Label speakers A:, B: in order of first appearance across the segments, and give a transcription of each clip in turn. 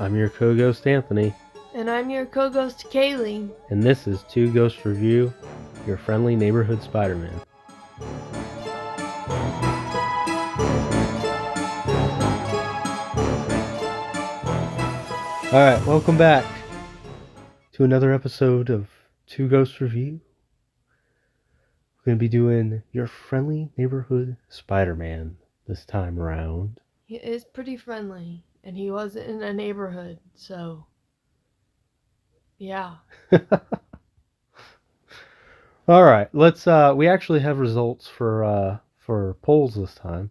A: I'm your co-ghost Anthony.
B: And I'm your co-ghost Caylee.
A: And this is Two Ghosts Review, your friendly neighborhood Spider-Man. Alright, welcome back to another episode of Two Ghosts Review. We're going to be doing your friendly neighborhood Spider-Man this time around.
B: He is pretty friendly, and he was in a neighborhood, so yeah.
A: Alright, let's we actually have results for polls this time.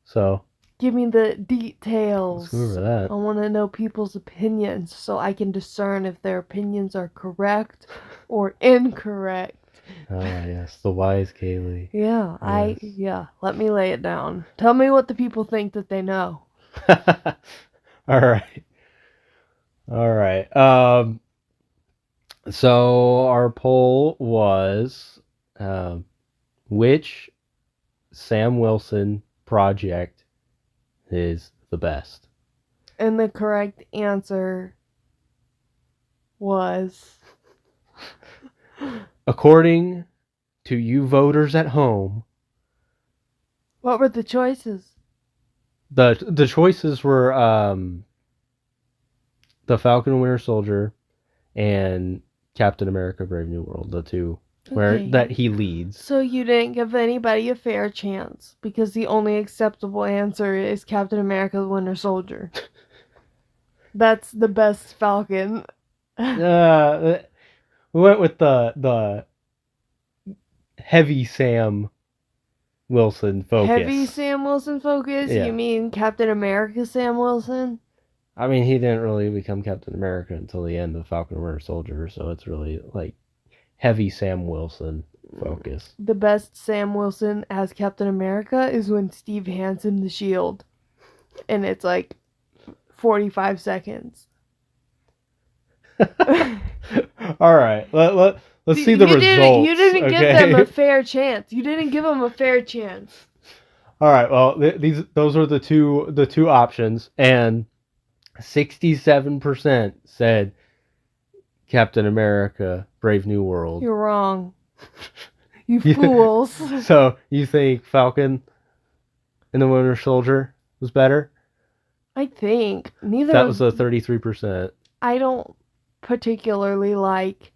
A: So
B: give me the details.
A: Let's go over that.
B: I want to know people's opinions so I can discern if their opinions are correct or incorrect.
A: Ah, yes, the wise Caylee.
B: Yeah, let me lay it down. Tell me what the people think that they know.
A: All right. So our poll was, which Sam Wilson project is the best?
B: And the correct answer was...
A: According to you voters at home...
B: What were the choices?
A: The choices were the Falcon and Winter Soldier and Captain America Brave New World, the two that he leads.
B: So you didn't give anybody a fair chance because the only acceptable answer is Captain America the Winter Soldier. That's the best Falcon.
A: We went with the heavy Sam Wilson focus.
B: Heavy Sam Wilson focus?
A: Yeah.
B: You mean Captain America Sam Wilson?
A: I mean, he didn't really become Captain America until the end of Falcon and Winter Soldier, so it's really like heavy Sam Wilson focus.
B: The best Sam Wilson as Captain America is when Steve hands him the shield. And it's like 45 seconds.
A: All right. Let's see the results.
B: You didn't give them a fair chance. You didn't give them a fair chance.
A: All right. Well, those are the two options, and 67% said Captain America: Brave New World.
B: You're wrong. You fools.
A: So you think Falcon and the Winter Soldier was better?
B: I think neither.
A: That was a 33%.
B: I don't particularly like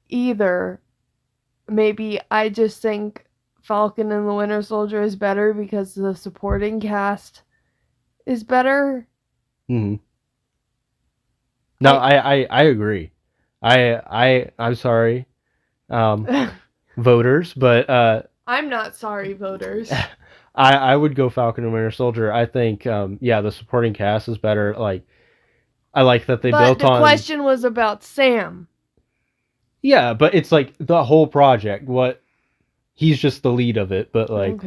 B: either. Maybe I just think Falcon and the Winter Soldier is better because the supporting cast is better.
A: Mm-hmm. No, I agree. I'm sorry, voters, but
B: I'm not sorry, voters.
A: I would go Falcon and Winter Soldier. I think the supporting cast is better. Like, I like that they built on...
B: But the question was about Sam.
A: Yeah, but it's like the whole project. He's just the lead of it, but like,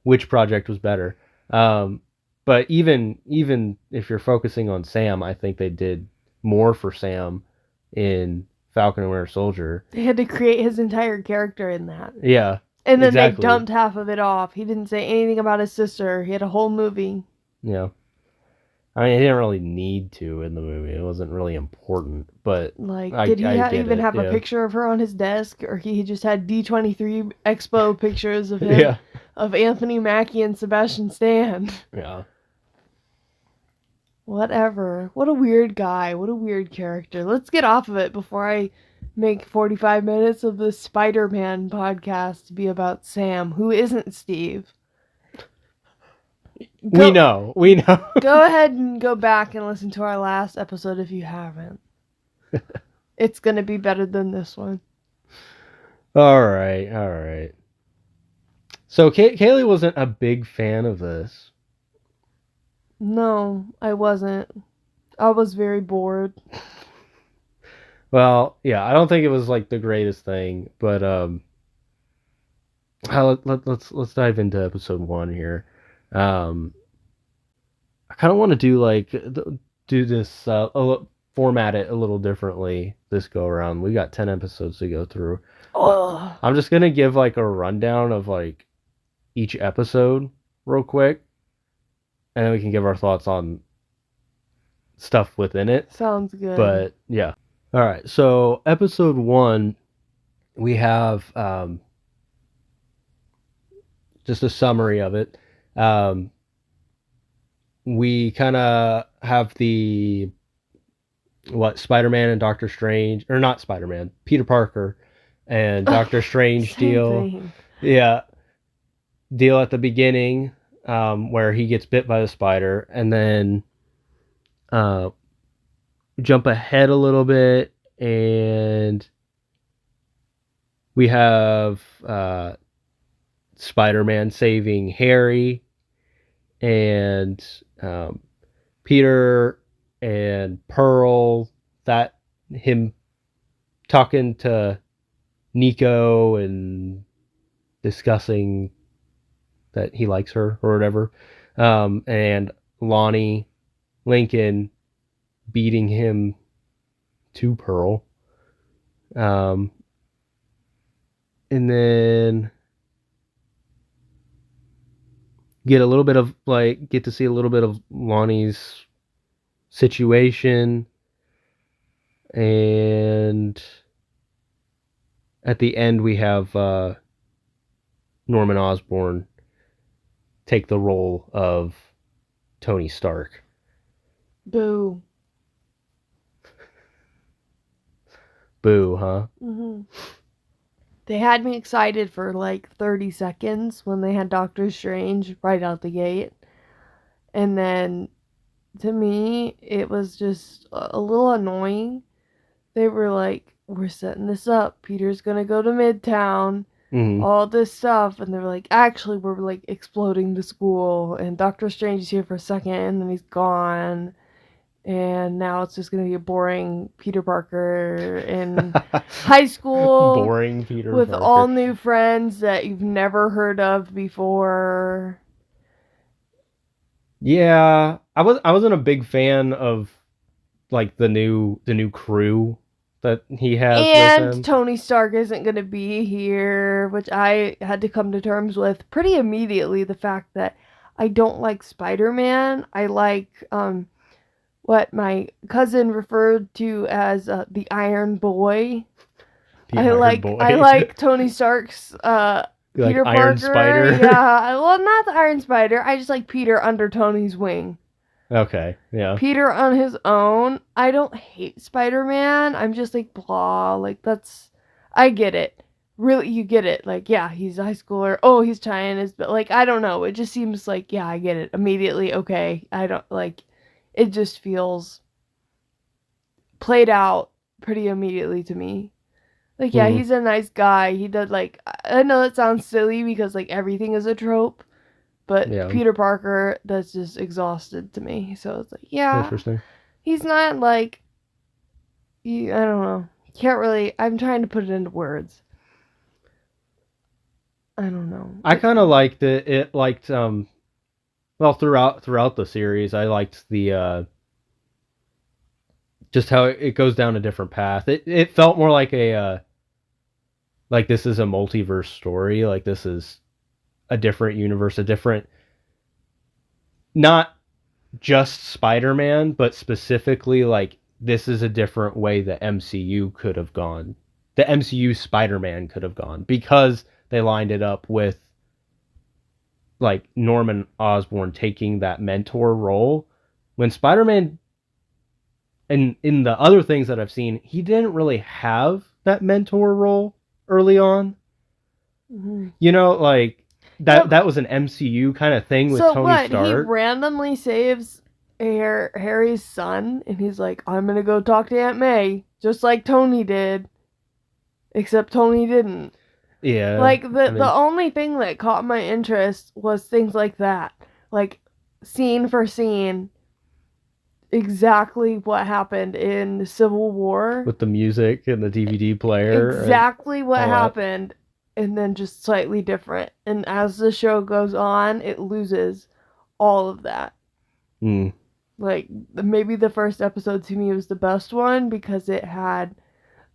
A: which project was better? But even if you're focusing on Sam, I think they did more for Sam in Falcon and Winter Soldier.
B: They had to create his entire character in that.
A: Yeah.
B: And then they dumped half of it off. He didn't say anything about his sister. He had a whole movie.
A: Yeah. I mean, he didn't really need to in the movie. It wasn't really important, but...
B: Like, did he even have a picture of her on his desk? Or he just had D23 Expo pictures of him, of Anthony Mackie and Sebastian Stan?
A: Yeah.
B: Whatever. What a weird guy. What a weird character. Let's get off of it before I make 45 minutes of the Spider-Man podcast to be about Sam, who isn't Steve.
A: We know.
B: Go ahead and go back and listen to our last episode if you haven't. It's going to be better than this one.
A: All right. So Caylee wasn't a big fan of this.
B: No, I wasn't. I was very bored.
A: Well, yeah, I don't think it was like the greatest thing, but let's dive into episode 1 here. I kind of want to do this format it a little differently this go around. We got 10 episodes to go through.
B: Oh.
A: I'm just gonna give like a rundown of like each episode real quick, and then we can give our thoughts on stuff within it.
B: Sounds good.
A: But yeah. All right. So episode 1, we have just a summary of it. We kind of have the Spider-Man and Doctor Strange, or not Spider-Man, Peter Parker and Doctor Strange deal.
B: Thing.
A: Yeah. Deal at the beginning, where he gets bit by the spider, and then jump ahead a little bit, and we have Spider-Man saving Harry, and Peter and Pearl, that him talking to Nico and discussing that he likes her or whatever, and Lonnie Lincoln beating him to Pearl, and then get to see a little bit of Lonnie's situation, and at the end we have Norman Osborn take the role of Tony Stark.
B: Boo.
A: Boo, huh?
B: Mm-hmm. They had me excited for like 30 seconds when they had Doctor Strange right out the gate. And then, to me, it was just a little annoying. They were like, we're setting this up. Peter's gonna go to Midtown. Mm-hmm. All this stuff. And they're like, actually, we're like exploding the school. And Doctor Strange is here for a second and then he's gone. And now it's just going to be a boring Peter Parker in high school.
A: Boring Peter
B: with
A: Parker.
B: All new friends that you've never heard of before.
A: Yeah, I wasn't a big fan of like the new crew that he has.
B: And
A: with him.
B: Tony Stark isn't going to be here, which I had to come to terms with pretty immediately. The fact that I don't like Spider-Man. I like what my cousin referred to as the Iron Boy. I like Tony Stark's Peter Parker.
A: Iron Spider?
B: Yeah, well, not the Iron Spider. I just like Peter under Tony's wing.
A: Okay, yeah.
B: Peter on his own. I don't hate Spider-Man. I'm just like, blah. Like, I get it. Really, you get it. Like, yeah, he's a high schooler. Oh, he's trying his, but like, I don't know. It just seems like, yeah, I get it. Immediately, okay. I don't, like, it just feels played out pretty immediately to me. Like, yeah, he's a nice guy. He did, like, I know that sounds silly because, like, everything is a trope. But yeah. Peter Parker, that's just exhausted to me. So it's like, yeah.
A: Interesting.
B: He's not, like, I don't know. Can't really, I'm trying to put it into words. I don't know.
A: I kind of liked it. It liked, well, throughout the series, I liked the, just how it goes down a different path. It felt more like like this is a multiverse story. Like this is a different universe, not just Spider-Man, but specifically like this is a different way the MCU could have gone. The MCU Spider-Man could have gone because they lined it up with like Norman Osborn taking that mentor role. When Spider-Man, and in the other things that I've seen, he didn't really have that mentor role early on. Mm-hmm. You know, like that was an MCU kind of thing with Tony Stark.
B: He randomly saves Harry's son, and he's like, I'm gonna go talk to Aunt May, just like Tony did, except Tony didn't.
A: Yeah.
B: Like, the only thing that caught my interest was things like that. Like, scene for scene, exactly what happened in Civil War.
A: With the music and the DVD player.
B: Exactly what happened, and then just slightly different. And as the show goes on, it loses all of that.
A: Mm.
B: Like, maybe the first episode to me was the best one because it had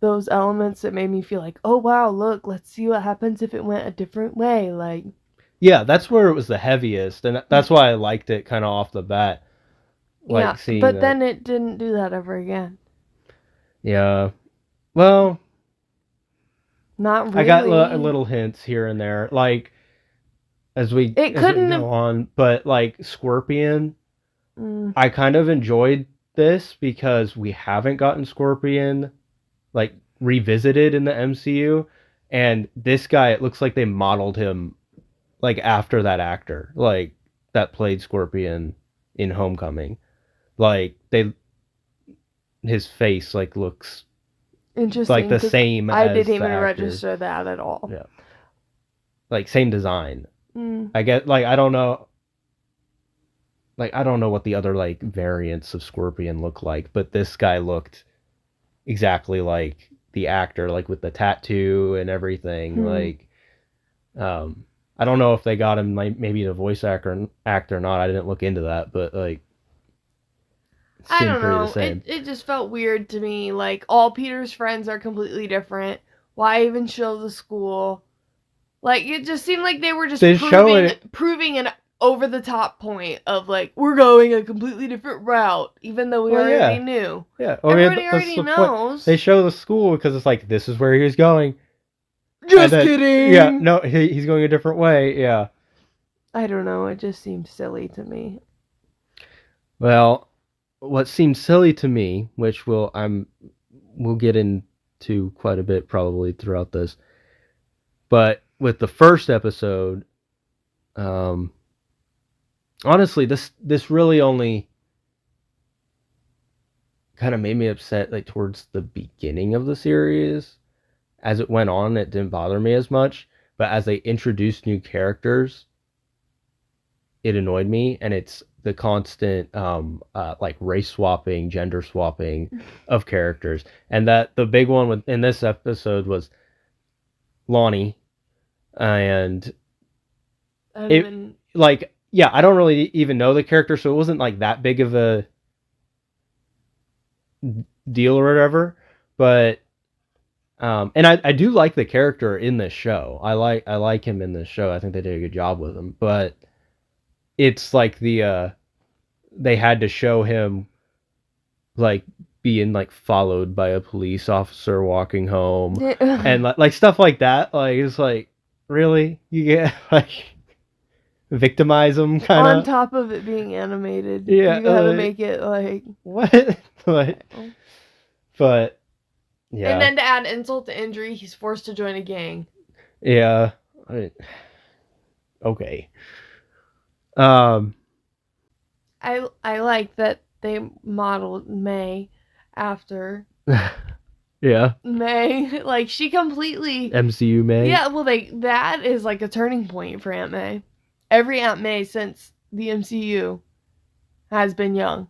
B: those elements that made me feel like, oh wow, look, let's see what happens if it went a different way. Like,
A: Yeah, that's where it was the heaviest, and that's why I liked it kind of off the bat. Like seeing
B: but
A: that.
B: then it didn't do that ever again.
A: Yeah. Well,
B: not really.
A: I got little hints here and there, like as we go on, but like Scorpion, I kind of enjoyed this because we haven't gotten Scorpion like revisited in the MCU, and this guy, it looks like they modeled him like after that actor like that played Scorpion in Homecoming. Like his face like looks
B: interesting,
A: like the same.
B: I didn't even register that at all.
A: Yeah, like same design. I get like I don't know what the other like variants of Scorpion look like, but this guy looked exactly like the actor, like with the tattoo and everything. Like I don't know if they got him like maybe the voice actor or not. I didn't look into that, but like
B: I don't know. It just felt weird to me. Like all Peter's friends are completely different. Why even show the school? Like it just seemed like they were just proving an over the top point of like we're going a completely different route, even though we already knew.
A: Yeah,
B: everybody already knows.
A: They show the school because it's like this is where he was going.
B: Just kidding.
A: Yeah, no, he's going a different way. Yeah.
B: I don't know. It just seemed silly to me.
A: Well, what seems silly to me, which we'll get into quite a bit probably throughout this, but with the first episode, honestly, this really only kind of made me upset like towards the beginning of the series. As it went on, it didn't bother me as much, but as they introduced new characters, it annoyed me, and it's the constant like race swapping, gender swapping of characters. And that the big one in this episode was Lonnie, and like yeah, I don't really even know the character, so it wasn't like that big of a deal or whatever, but and I do like the character in this show. I like him in this show. I think they did a good job with him, but it's like they had to show him like being like followed by a police officer walking home and like stuff like that. Like it's like really you get like victimize him kind of
B: on top of it being animated. Yeah, you gotta make it like
A: what? But yeah.
B: And then to add insult to injury, he's forced to join a gang.
A: Yeah. Okay. I
B: like that they modeled May after.
A: Yeah.
B: May, like she completely
A: MCU May.
B: Yeah, well that is like a turning point for Aunt May. Every Aunt May since the MCU has been young.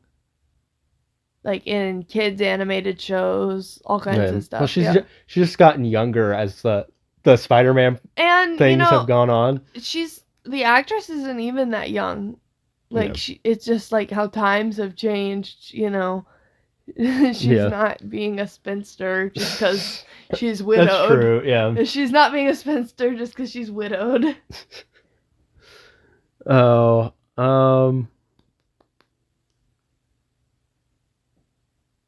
B: Like in kids animated shows, all kinds of stuff.
A: Well, she's just gotten younger as the Spider-Man and things have gone on.
B: The actress isn't even that young. Like it's just like how times have changed, you know. She's not being a spinster just because she's widowed.
A: That's true, yeah.
B: She's not being a spinster just because she's widowed.
A: Oh,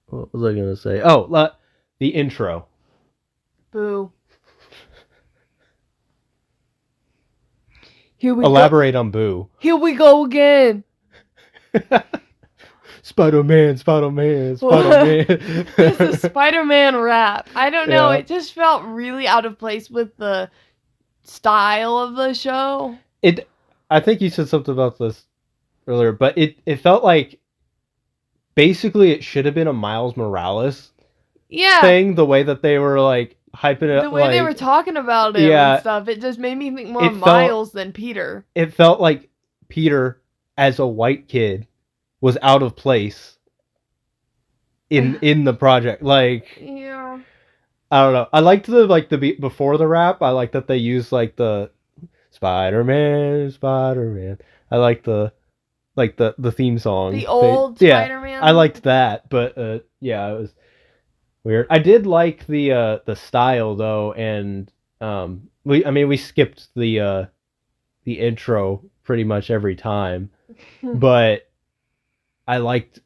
A: what was I gonna say? Oh, the intro.
B: Boo.
A: Elaborate on boo.
B: Here we go again.
A: Spider-Man.
B: This is Spider-Man rap. I don't know. It just felt really out of place with the style of the show.
A: I think you said something about this earlier, but it felt like basically it should have been a Miles Morales thing, the way that they were like hyping it up.
B: The way they were talking about it and stuff, it just made me think more of Miles than Peter. It
A: felt like Peter, as a white kid, was out of place in the project. Like,
B: yeah,
A: I don't know. I liked the beat before the rap. I like that they used like the Spider-Man. I like the theme song.
B: The old Spider-Man.
A: I liked that, but it was weird. I did like the style though, and we skipped the the intro pretty much every time, but I liked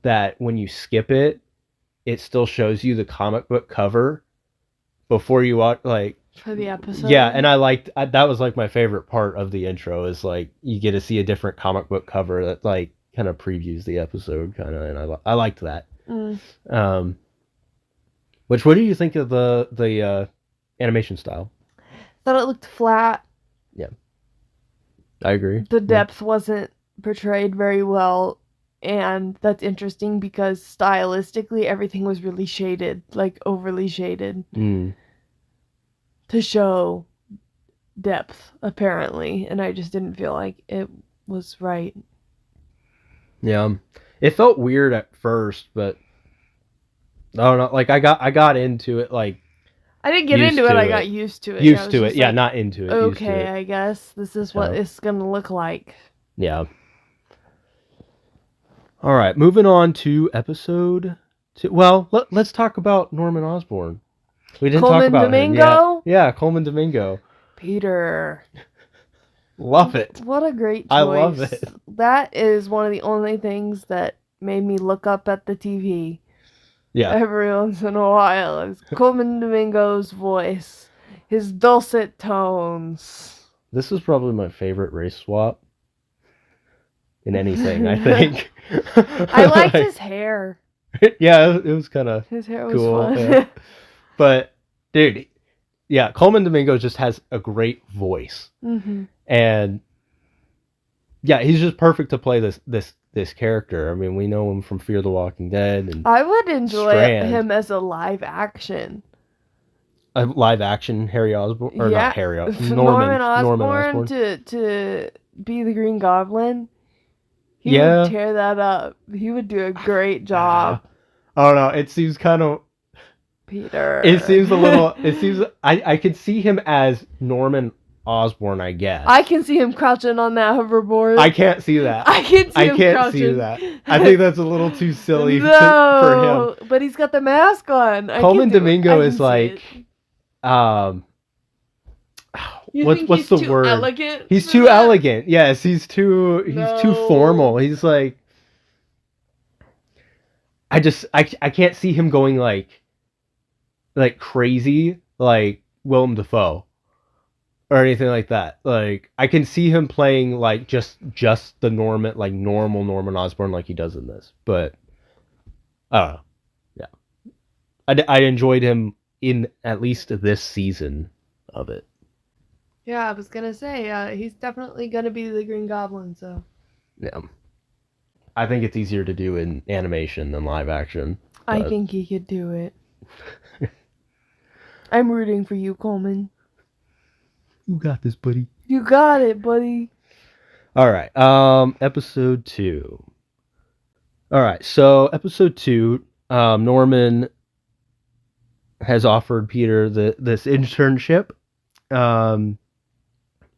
A: that when you skip it, it still shows you the comic book cover before you watch, like,
B: for the episode.
A: Yeah, and that was like my favorite part of the intro is like you get to see a different comic book cover that like kind of previews the episode kind of, and I liked that. Which, what do you think of the animation style?
B: Thought it looked flat.
A: Yeah, I agree.
B: The depth wasn't portrayed very well, and that's interesting because stylistically everything was really shaded, like overly shaded. To show depth, apparently, and I just didn't feel like it was right.
A: Yeah, it felt weird at first, but I don't know. Like I got into it. Like
B: I didn't get into it. I got used to it.
A: Used to it. Yeah, like, not into it.
B: Okay, I guess this is what it's gonna look like.
A: Yeah. All right, moving on to episode 2. Well, let's talk about Norman Osborn. We didn't talk about
B: Domingo?
A: him yet. Yeah, Coleman Domingo.
B: Peter.
A: Love it.
B: What a great choice.
A: I love it.
B: That is one of the only things that made me look up at the TV.
A: Yeah.
B: Every once in a while. Is Coleman Domingo's voice. His dulcet tones.
A: This is probably my favorite race swap in anything, I think.
B: I liked his hair.
A: Yeah, it was kind of
B: His hair was
A: cool.
B: fun.
A: Yeah. But, dude, yeah, Coleman Domingo just has a great voice. And, yeah, he's just perfect to play this character. I mean, we know him from Fear the Walking Dead. And
B: I would enjoy him as a live action.
A: A live action Harry Osborn? Or not Harry Osborn.
B: Norman Osborn to be the Green Goblin. He would tear that up. He would do a great job.
A: I don't know. It seems kind of...
B: Peter.
A: It seems a little... It seems... I could see him as Norman Osborn, I guess.
B: I can see him crouching on that hoverboard.
A: I can't see that.
B: I can see him crouching.
A: See that. I think that's a little too silly for him.
B: But he's got the mask on.
A: Coleman Domingo is like... what's the word?
B: Elegant
A: he's too elegant. Yes, he's too formal. He's like... I can't see him going like crazy like Willem Dafoe or anything like that. Like I can see him playing like just the normal Norman Osborn like he does in this. But I don't know. Yeah, I enjoyed him in at least this season of it.
B: Yeah, I was gonna say he's definitely gonna be the Green Goblin. So
A: yeah, I think it's easier to do in animation than live action.
B: I think he could do it. I'm rooting for you, Coleman.
A: You got this, buddy.
B: You got it, buddy.
A: All right. Episode 2. All right. So episode 2, Norman has offered Peter this internship.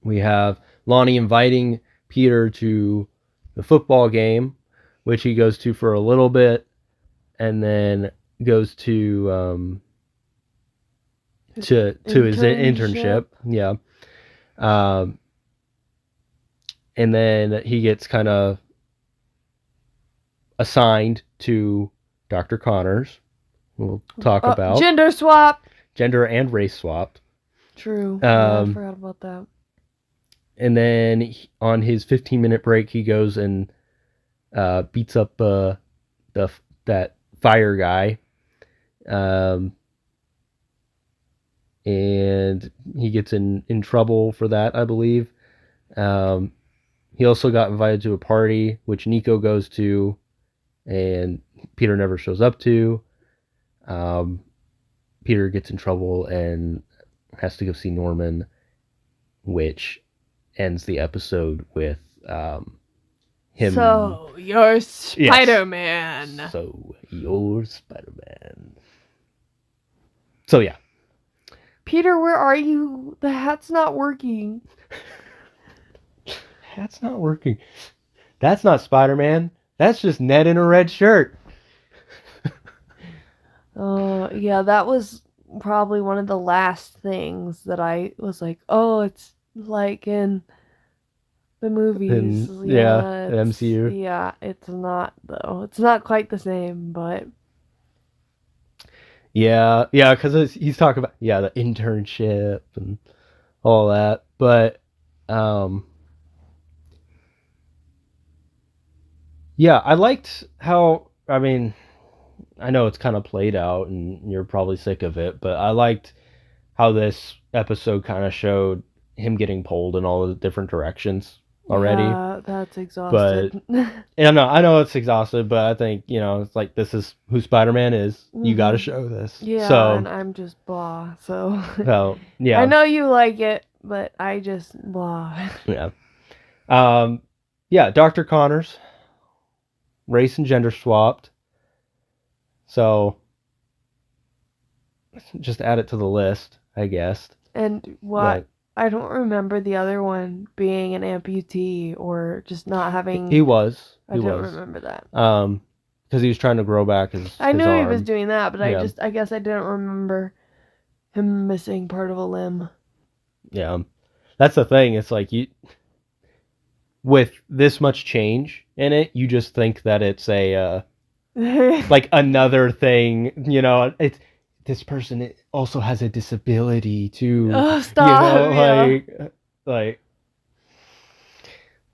A: We have Lonnie inviting Peter to the football game, which he goes to for a little bit, and then goes to his internship. Yeah. And then he gets kind of assigned to Dr. Connors. We'll talk about
B: gender swap.
A: Gender and race swapped.
B: True. I forgot about that.
A: And then on his 15-minute break, he goes and beats up that fire guy. And he gets in trouble for that, I believe. He also got invited to a party, which Nico goes to, and Peter never shows up to. Peter gets in trouble and has to go see Norman, which ends the episode with him.
B: So you're Spider-Man.
A: Yes. So you're Spider-Man. So yeah.
B: Peter, where are you? The hat's not working.
A: Hat's not working. That's not Spider-Man. That's just Ned in a red shirt.
B: Yeah, that was probably one of the last things that I was like, oh, it's like in the movies.
A: And
B: Yeah,
A: the MCU.
B: yeah, it's not though. It's not quite the same, but
A: Yeah, because he's talking about the internship and all that, but um, yeah, I liked how. I mean, I know it's kind of played out, and you're probably sick of it, but I liked how this episode kind of showed him getting pulled in all the different directions already.
B: yeah, that's
A: But
B: exhausted.
A: I know it's exhausted, but I think it's like this is who Spider-Man is. You got to show this.
B: Yeah,
A: So,
B: and I'm just blah. So I
A: yeah,
B: know you like it, but I just blah.
A: yeah, um, yeah. Dr. Connors, race and gender swapped. So just add it to the list, I guess.
B: And what?
A: But
B: I don't remember the other one being an amputee or just not having.
A: he was,
B: I don't remember that.
A: Because he was trying to grow back
B: I
A: his
B: knew he was
A: arm.
B: doing that, but
A: Yeah,
B: I guess I didn't remember him missing part of a limb.
A: yeah. That's the thing. It's like with this much change in it, you just think that it's a like another thing. It's this person also has a disability too.
B: Oh, stop! Yeah.
A: Like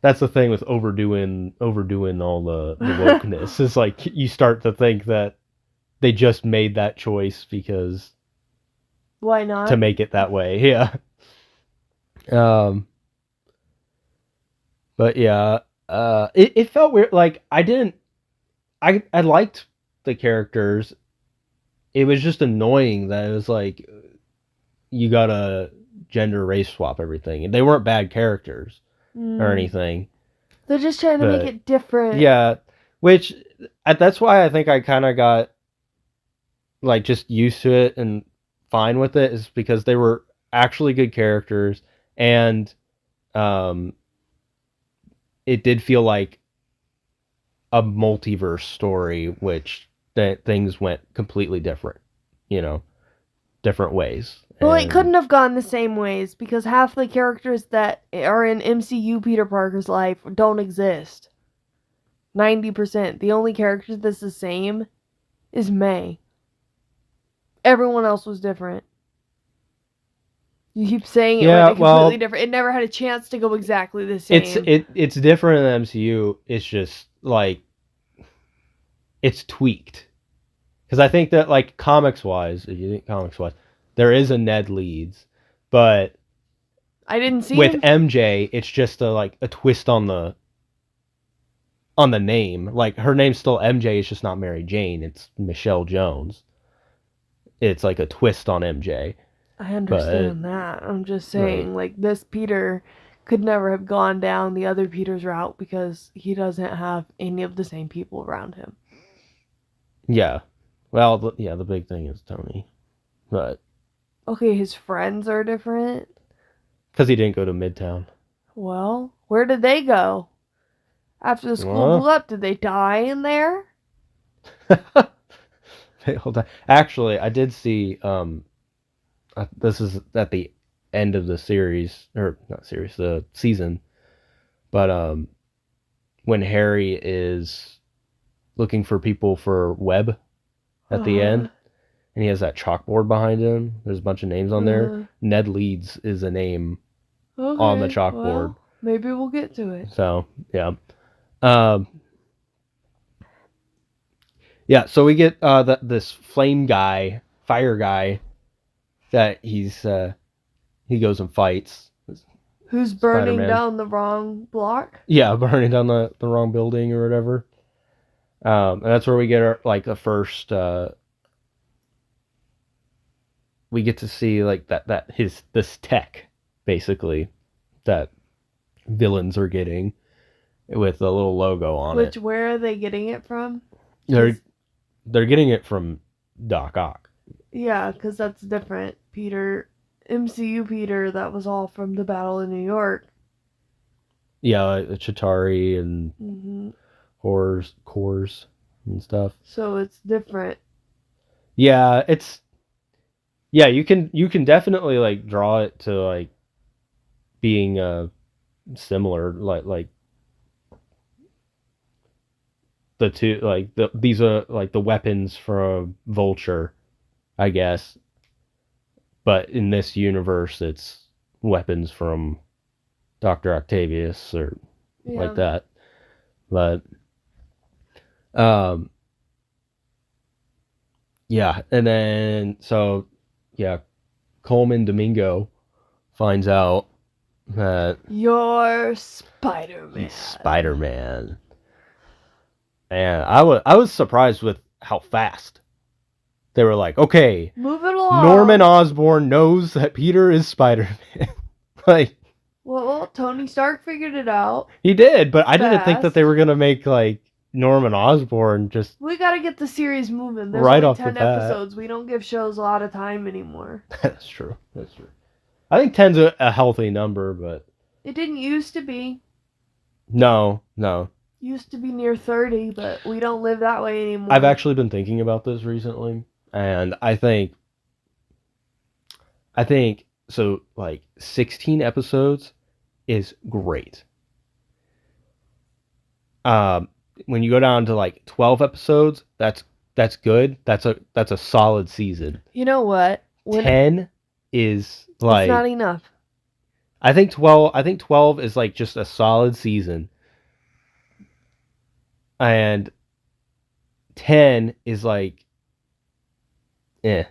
A: that's the thing with overdoing all the wokeness. It's like you start to think that they just made that choice because
B: Why not?
A: to make it that way. Yeah. Um. But yeah. It felt weird. Like I liked the characters. It was just annoying that it was like you gotta gender race swap everything, and they weren't bad characters or anything.
B: They're just trying to make it different.
A: Yeah, which that's why I think I kind of got like just used to it and fine with it, is because they were actually good characters, and um, it did feel like a multiverse story, which that things went completely different, different ways.
B: Well, it couldn't have gone the same ways because half the characters that are in MCU Peter Parker's life don't exist. 90%. The only character that's the same is May. Everyone else was different. You keep saying it like completely different. It never had a chance to go exactly the same.
A: It's different in the MCU. It's just like it's tweaked. Because I think that like comics wise, if you think comics wise, there is a Ned Leeds, but
B: I didn't see
A: with
B: him.
A: MJ, it's just a twist on the name. Like her name's still MJ, it's just not Mary Jane. It's Michelle Jones. It's like a twist on MJ.
B: I understand that. I'm just saying, like, this Peter could never have gone down the other Peter's route because he doesn't have any of the same people around him.
A: Yeah. Well, the big thing is Tony. But
B: okay, his friends are different.
A: Because he didn't go to Midtown.
B: Well, where did they go? After the school blew up, did they die in there?
A: Hold on. Actually, I did see. This is at the end of the series, or not series, the season. But when Harry is looking for people for Webb at the end, and he has that chalkboard behind him, there's a bunch of names on there. Ned Leeds is a name on the chalkboard. Well,
B: maybe we'll get to it.
A: So yeah. Yeah, so we get this flame guy, fire guy, that he goes and fights.
B: Who's burning down the wrong block?
A: Yeah, burning down the wrong building or whatever. And that's where we get our the first. We get to see like this tech basically that villains are getting with a little logo on it.
B: Where are they getting it from?
A: They're getting it from Doc Ock.
B: Yeah, because that's different. MCU Peter, that was all from the Battle of New York.
A: Yeah, like the Chitauri and cores and stuff.
B: So it's different.
A: Yeah, you can definitely like draw it to like being similar, like the two, like these are like the weapons from Vulture, I guess. But in this universe, it's weapons from Dr. Octavius or like that. But yeah, and then so yeah, Coleman Domingo finds out that
B: you're Spider-Man.
A: he's Spider-Man. And I was surprised with how fast they were like, okay,
B: move it along.
A: Norman Osborn knows that Peter is Spider-Man. Like,
B: well, Tony Stark figured it out.
A: He did, but I didn't think that they were gonna make like Norman Osborn just.
B: We gotta get the series moving. There's
A: right
B: only
A: off
B: 10
A: the bat.
B: episodes. We don't give shows a lot of time anymore.
A: That's true. That's true. I think 10's a healthy number, but
B: it didn't used to be.
A: No.
B: Used to be near 30, but we don't live that way anymore.
A: I've actually been thinking about this recently, and I think so. Like 16 episodes is great. When you go down to like 12 episodes, that's good. That's a solid season.
B: You know what?
A: 10 is like,
B: it's not enough.
A: I think 12 is like just a solid season. And 10 is like it's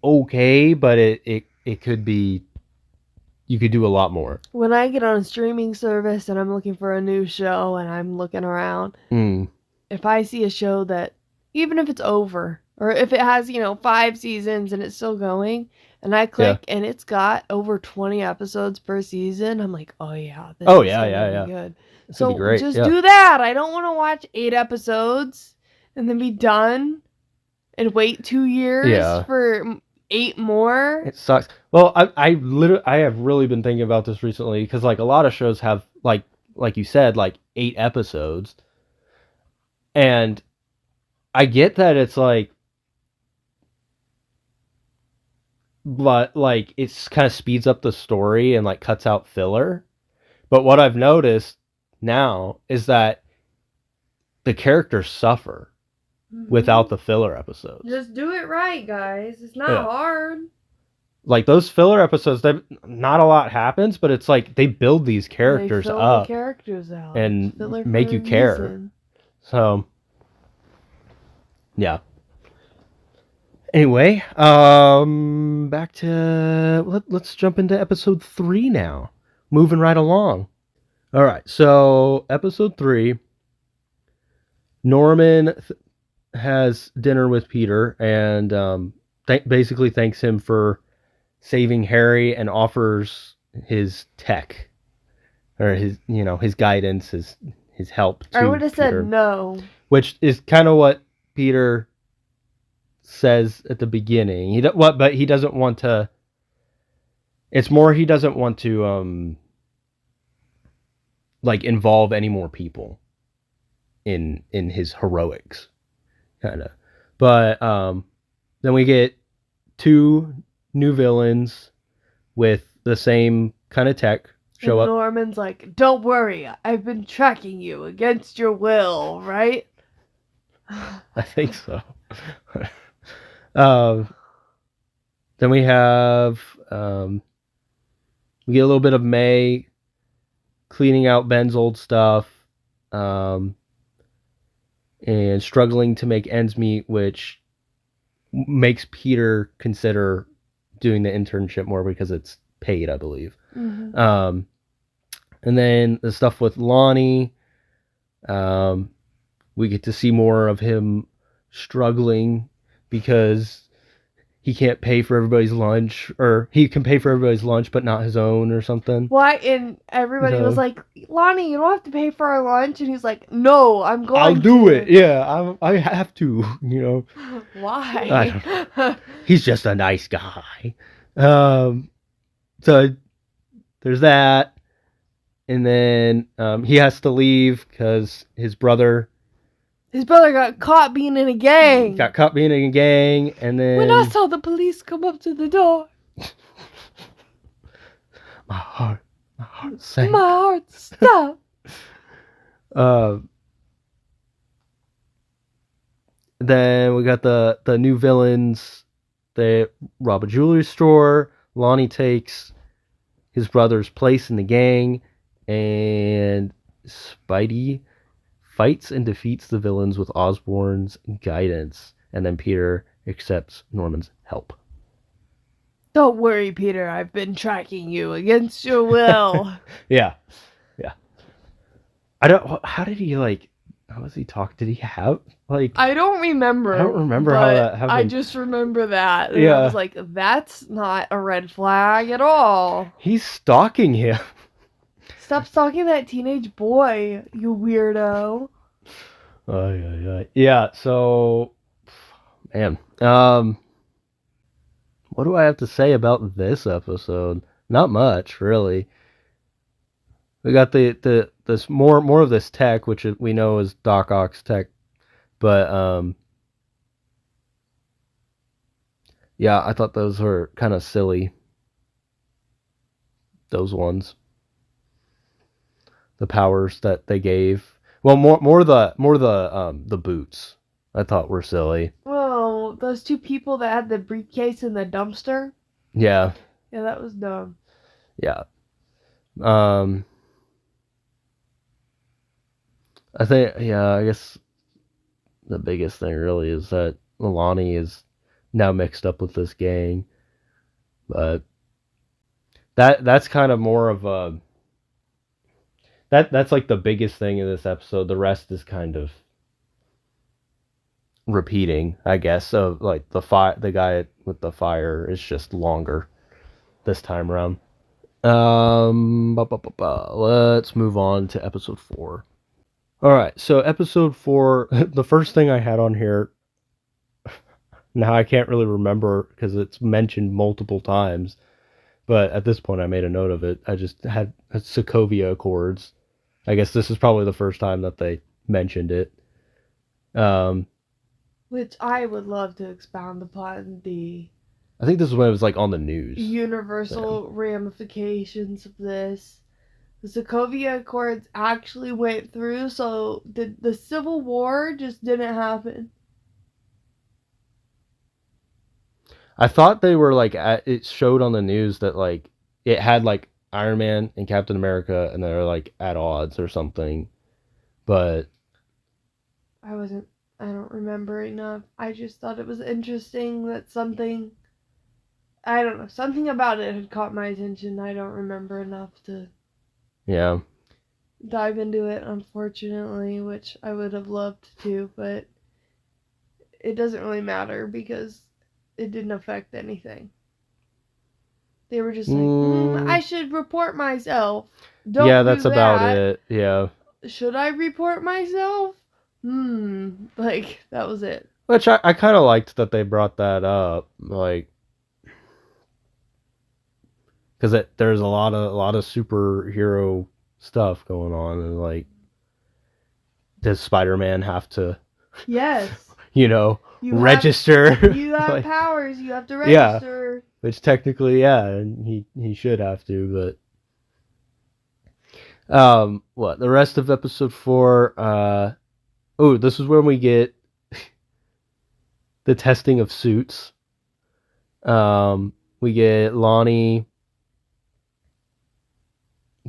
A: okay, but it could be, you could do a lot more.
B: When I get on a streaming service and I'm looking for a new show and I'm looking around, if I see a show that, even if it's over, or if it has, 5 seasons and it's still going, and I click and it's got over 20 episodes per season, I'm like, oh yeah, this is gonna be good. So
A: great.
B: Just do that. I don't want to watch 8 episodes and then be done and wait 2 years for 8 more.
A: It sucks. Well, I have really been thinking about this recently, because like a lot of shows have like you said, like 8 episodes, and I get that it's like, but like it's kind of speeds up the story and like cuts out filler. But what I've noticed now is that the characters suffer without the filler episodes.
B: Just do it right, guys. It's not hard.
A: Like those filler episodes, not a lot happens, but it's like they build these characters up,
B: the characters out,
A: and make you care. So, yeah. Anyway, back to let's jump into episode 3 now. Moving right along. All right, so episode 3. Norman has dinner with Peter and basically thanks him for saving Harry and offers his tech, or his guidance, his help to
B: I would have
A: Peter,
B: said no,
A: which is kind of what Peter says at the beginning. But he doesn't want to. It's more he doesn't want to like involve any more people in his heroics, kind of. But then we get 2 new villains with the same kind of tech show up.
B: Norman's like, "Don't worry, I've been tracking you against your will, right?"
A: I think so. Then we have we get a little bit of May cleaning out Ben's old stuff, and struggling to make ends meet, which makes Peter consider doing the internship more because it's paid, I believe. Mm-hmm. And then the stuff with Lonnie, we get to see more of him struggling because he can't pay for everybody's lunch, or he can pay for everybody's lunch but not his own or something.
B: Why? And everybody was like, "Lonnie, you don't have to pay for our lunch." And he's like, "No, I'm going
A: I'll do it. Yeah, I have to,
B: Why?
A: I don't know. He's just a nice guy. So there's that. And then he has to leave because his brother
B: got caught being in a gang.
A: and then
B: When I saw the police come up to the door.
A: My heart sank.
B: My heart stopped.
A: Then we got the new villains. They rob a jewelry store. Lonnie takes his brother's place in the gang, and Spidey fights and defeats the villains with Osborn's guidance, and then Peter accepts Norman's help.
B: Don't worry, Peter. I've been tracking you against your will.
A: Yeah. I don't. How did he like? How was he talk? Did he have like?
B: I don't remember.
A: I don't remember how that happened.
B: I just remember that. And
A: Yeah.
B: I was like, that's not a red flag at all.
A: He's stalking him.
B: Stop stalking that teenage boy, you weirdo.
A: Yeah. So, man, what do I have to say about this episode? Not much, really. We got this more of this tech, which we know is Doc Ock's tech, but yeah, I thought those were kind of silly. Those ones, the powers that they gave. Well, more the boots. I thought were silly.
B: Well, those two people that had the briefcase in the dumpster.
A: Yeah.
B: Yeah, that was dumb.
A: Yeah. I think, yeah, I guess the biggest thing really is that Lonnie is now mixed up with this gang, but that's kind of more of a that's like the biggest thing in this episode. The rest is kind of repeating, I guess. So like the guy with the fire is just longer this time around. Let's move on to episode 4. All right, so episode 4, the first thing I had on here, now I can't really remember because it's mentioned multiple times, but at this point I made a note of it. I just had Sokovia Accords. I guess this is probably the first time that they mentioned it.
B: Which I would love to expound upon the...
A: I think this is when it was like on the news.
B: Universal ramifications of this. The Sokovia Accords actually went through, so the Civil War just didn't happen.
A: I thought they were like it showed on the news that like it had like Iron Man and Captain America and they're like at odds or something, but
B: I don't remember enough. I just thought it was interesting that something about it had caught my attention. I don't remember enough to dive into it, unfortunately, which I would have loved to, but it doesn't really matter because it didn't affect anything. They were just like, I should report myself.
A: That's about it. Yeah.
B: Should I report myself? Like, that was it.
A: Which I kind of liked that they brought that up, like, because there's a lot of superhero stuff going on, and like, does Spider-Man have to?
B: Yes.
A: Register.
B: You have like, powers. You have to register.
A: Yeah. Which technically, and he should have to, but what the rest of episode 4? This is when we get the testing of suits. We get Lonnie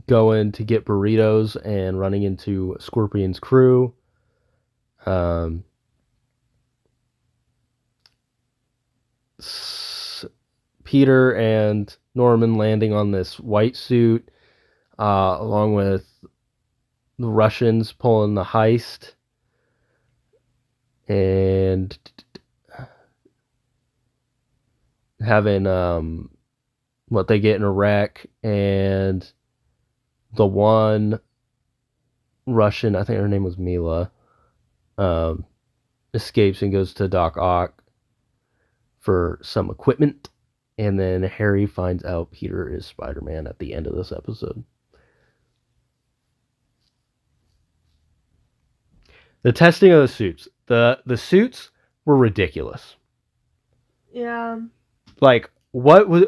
A: going to get burritos and running into Scorpion's crew. Peter and Norman landing on this white suit, along with the Russians pulling the heist, and having what they get in a wreck, and the one Russian, I think her name was Mila, escapes and goes to Doc Ock for some equipment, and then Harry finds out Peter is Spider-Man at the end of this episode. The testing of the suits. The suits were ridiculous.
B: Yeah.
A: Like, what was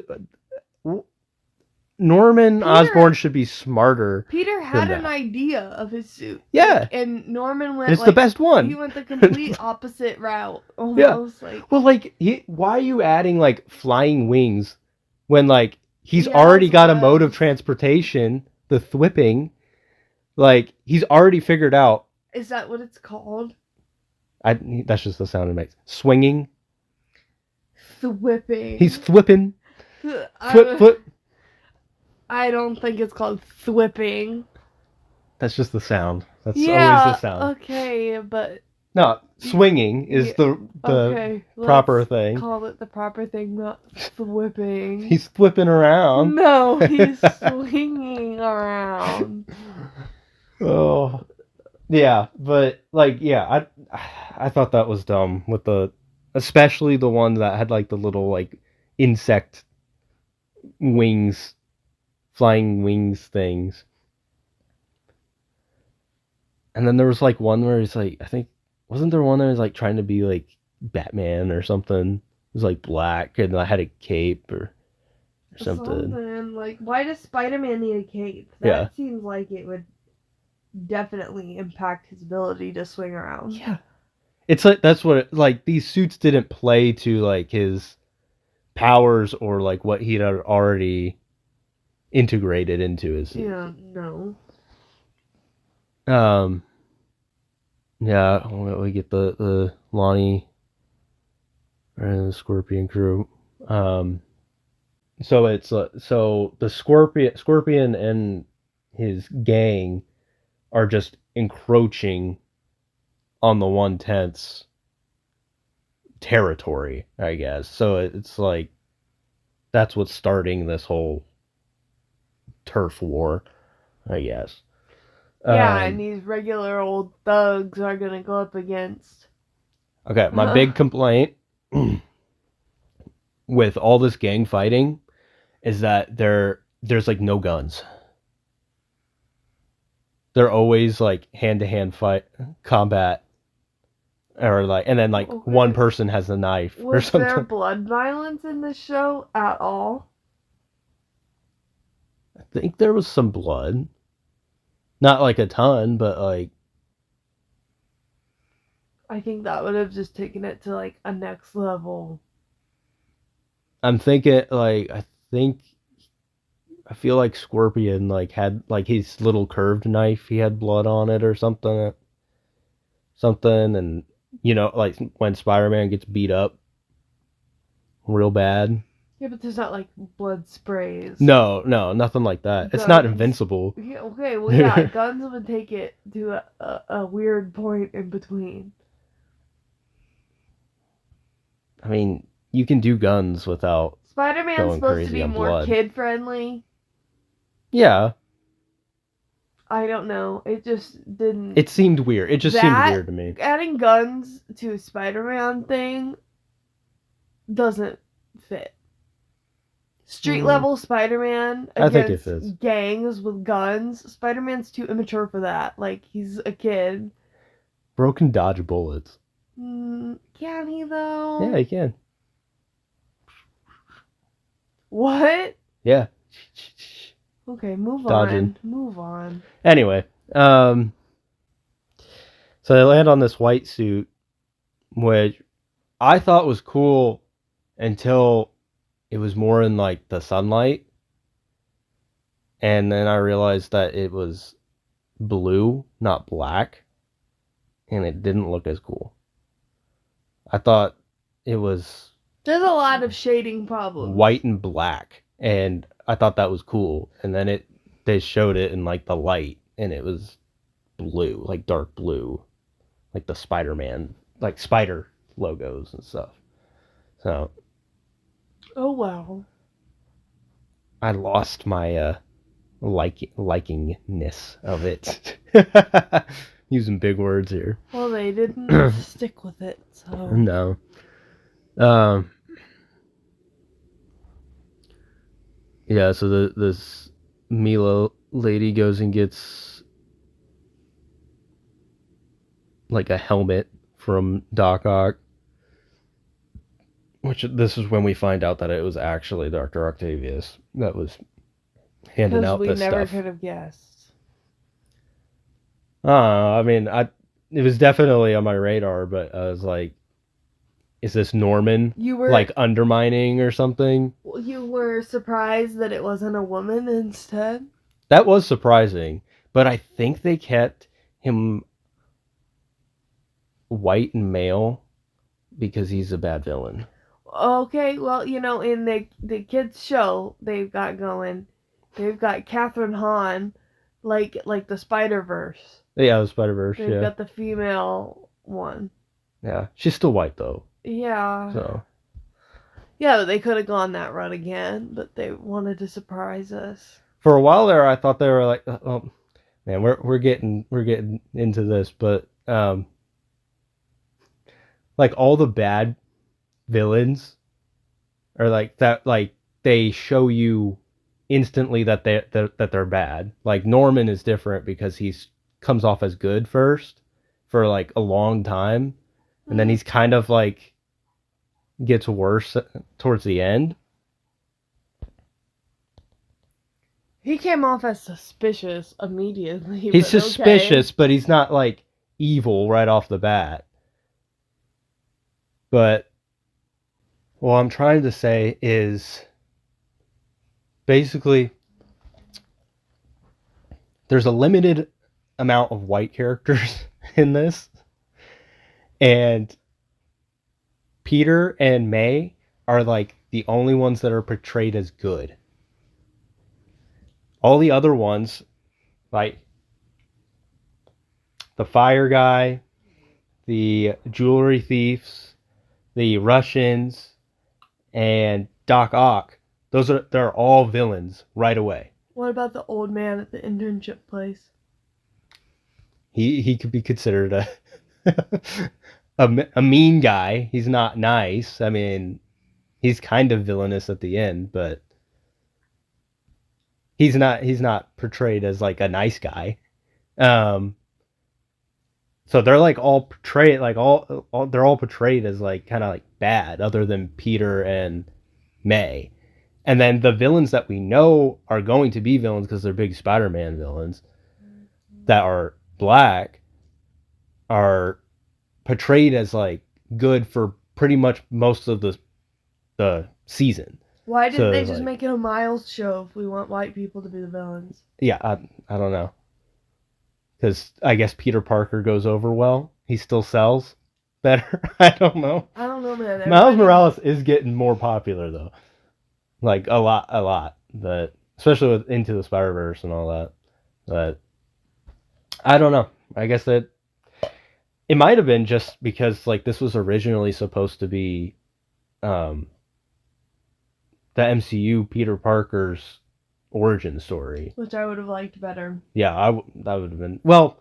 A: Norman Osborn should be smarter.
B: Peter had an idea of his suit.
A: Yeah.
B: Like, and Norman went
A: it's the best one.
B: He went the complete opposite route. Almost
A: Well, like why are you adding like flying wings when like he's already got a mode of transportation, the thwipping. Like he's already figured out.
B: Is that what it's called?
A: That's just the sound it makes. Swinging.
B: Thwipping.
A: He's thwipping. Flip.
B: I don't think it's called thwipping.
A: That's just the sound. That's always the sound.
B: Okay, but
A: no, swinging is the proper thing.
B: Call it the proper thing, not thwipping.
A: He's thwipping around.
B: No, he's swinging around.
A: Oh, yeah, but like, yeah, I thought that was dumb with especially the one that had like the little like insect wings. Flying wings things. And then there was like one where he's like, I think, wasn't there one that was like trying to be like Batman or something? It was like black and I had a cape or something.
B: Like, why does Spider-Man need a cape? That seems like it would definitely impact his ability to swing around.
A: Yeah. It's like, that's what like these suits didn't play to like his powers or like what he'd already integrated into his suit.
B: Yeah, no.
A: Yeah, we get the Lonnie and the Scorpion crew. So it's so the Scorpion and his gang are just encroaching on the 1/10's territory, I guess. So it's like that's what's starting this whole turf war, I guess.
B: Yeah, and these regular old thugs are gonna go up against.
A: Okay, my big complaint with all this gang fighting is that there's like no guns. They're always like hand-to-hand fight combat, or like, and then like one person has a knife or something.
B: Was there blood violence in this show at all?
A: I think there was some blood. Not like a ton, but like...
B: I think that would have just taken it to like a next level.
A: I'm thinking like, I feel like Scorpion like had like his little curved knife, he had blood on it or something. And you know, like when Spider-Man gets beat up real bad.
B: Yeah, but there's not like blood sprays.
A: No, nothing like that. Guns. It's not invincible.
B: Yeah, okay, well, yeah, guns would take it to a weird point in between.
A: I mean, you can do guns without
B: Spider-Man's supposed to be more kid-friendly.
A: Yeah.
B: I don't know. It just didn't...
A: It seemed weird. It just seemed weird to me.
B: Adding guns to a Spider-Man thing doesn't fit. Street level Spider-Man against gangs with guns. Spider-Man's too immature for that. Like, he's a kid.
A: Bro can dodge bullets.
B: Can he though?
A: Yeah, he can.
B: What?
A: Yeah.
B: Okay, move
A: Dodging.
B: on. Move on.
A: Anyway, so they land on this white suit, which I thought was cool until it was more in like the sunlight, and then I realized that it was blue, not black, and it didn't look as cool. I thought it was...
B: There's a lot of shading problems.
A: White and black, and I thought that was cool, and then they showed it in like the light, and it was blue, like dark blue, like the Spider-Man, like spider logos and stuff. So...
B: Oh, wow.
A: I lost my likingness of it. Using big words here.
B: Well, they didn't stick with it, so...
A: No. Yeah, so this Mila lady goes and gets like a helmet from Doc Ock. Which this is when we find out that it was actually Dr. Octavius that was handing out this stuff.
B: Because we never could have guessed.
A: I mean, it was definitely on my radar, but I was like, is this Norman like undermining or something?
B: You were surprised that it wasn't a woman instead?
A: That was surprising, but I think they kept him white and male because he's a bad villain.
B: Okay, well, in the kids' show they've got going, they've got Catherine Hahn, like the Spider-Verse.
A: Yeah, the Spider-Verse,
B: They've got the female one.
A: Yeah, she's still white, though.
B: Yeah.
A: So.
B: Yeah, they could have gone that route again, but they wanted to surprise us.
A: For a while there, I thought they were like, oh, man, we're getting into this, but like all the bad villains are like that, like they show you instantly that they're bad. Like Norman is different because he's comes off as good first for like a long time, and then he's kind of like gets worse towards the end.
B: He came off as suspicious immediately.
A: He's suspicious, but he's not like evil right off the bat. But what I'm trying to say is basically there's a limited amount of white characters in this, and Peter and May are like the only ones that are portrayed as good. All the other ones, like the fire guy, the jewelry thieves, the Russians, and Doc Ock, they're all villains right away.
B: What about the old man at the internship place?
A: He could be considered a mean guy. He's not nice. I mean, he's kind of villainous at the end, but he's not portrayed as like a nice guy. So they're like all portrayed like all they're all portrayed as like kind of like bad, other than Peter and May. And then the villains that we know are going to be villains because they're big Spider-Man villains that are black are portrayed as like good for pretty much most of the season.
B: Why didn't they just make it a Miles show if we want white people to be the villains?
A: Yeah, I don't know. Because I guess Peter Parker goes over well. He still sells better. I don't know.
B: I don't know, man.
A: Miles Morales is getting more popular though. Like a lot. But especially with Into the Spider-Verse and all that. But I don't know. I guess that it might have been just because like this was originally supposed to be the MCU Peter Parker's origin story,
B: which I would have liked better.
A: Yeah, that would have been, well,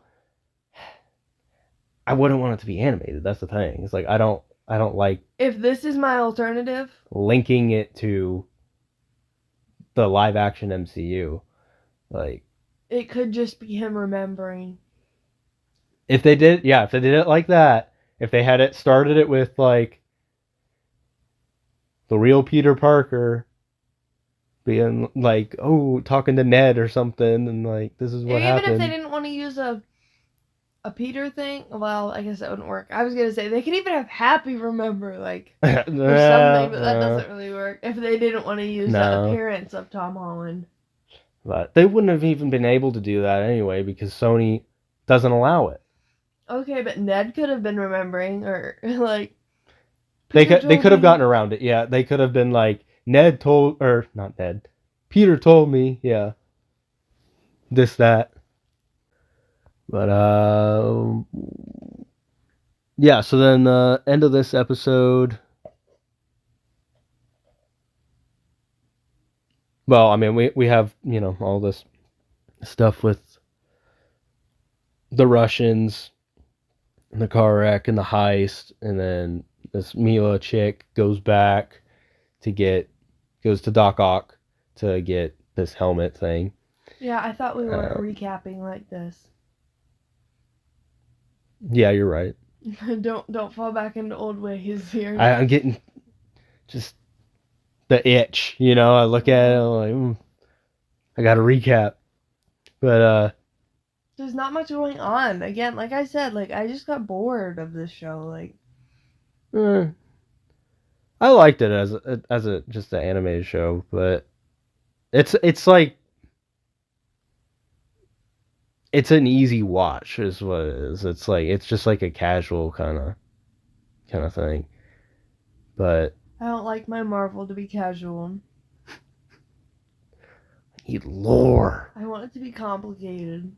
A: I wouldn't want it to be animated. That's the thing. It's like I don't like,
B: if this is my alternative,
A: linking it to the live action MCU. Like
B: it could just be him remembering.
A: If they did it like that, if they had it started it with like the real Peter Parker being like, oh, talking to Ned or something, and like this is what happened.
B: Even if they didn't want to use a Peter thing, well, I guess that wouldn't work. I was gonna say they could even have Happy remember like or something, but that doesn't really work if they didn't want to use the appearance of Tom Holland.
A: But they wouldn't have even been able to do that anyway because Sony doesn't allow it.
B: Okay, but Ned could have been remembering, or like
A: they could have gotten around it. Yeah, they could have been like Peter told me, yeah, this that. But yeah. So then, end of this episode. Well, I mean, we have all this stuff with the Russians, and the car wreck, and the heist, and then this Mila chick goes to Doc Ock to get this helmet thing.
B: Yeah, I thought we weren't recapping like this.
A: Yeah, you're right.
B: Don't fall back into old ways here.
A: I'm getting just the itch, you know. I look at it, I'm like, I got to recap. But
B: there's not much going on. Again, like I said, like I just got bored of this show. Like,
A: I liked it as a just an animated show, but it's like it's an easy watch, is what it is. It's like it's just like a casual kind of thing. But
B: I don't like my Marvel to be casual.
A: I need lore.
B: I want it to be complicated.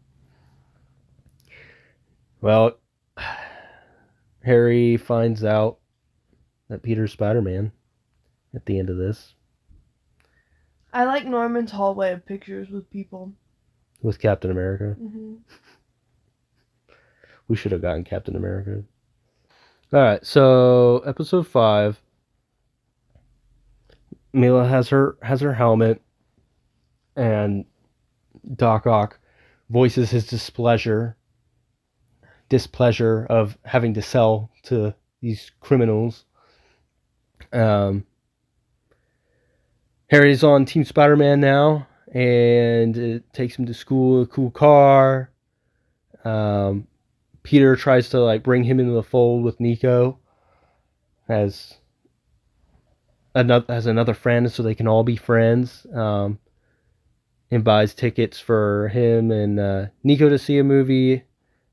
A: Well, Harry finds out that Peter's Spider-Man at the end of this.
B: I like Norman's hallway of pictures with people.
A: With Captain America.
B: Mm-hmm.
A: We should have gotten Captain America. Alright, so episode 5. Mila has her helmet, and Doc Ock voices his displeasure of having to sell to these criminals. Harry's on Team Spider-Man now, and it takes him to school, a cool car. Peter tries to like bring him into the fold with Nico as another friend, so they can all be friends. And buys tickets for him and Nico to see a movie,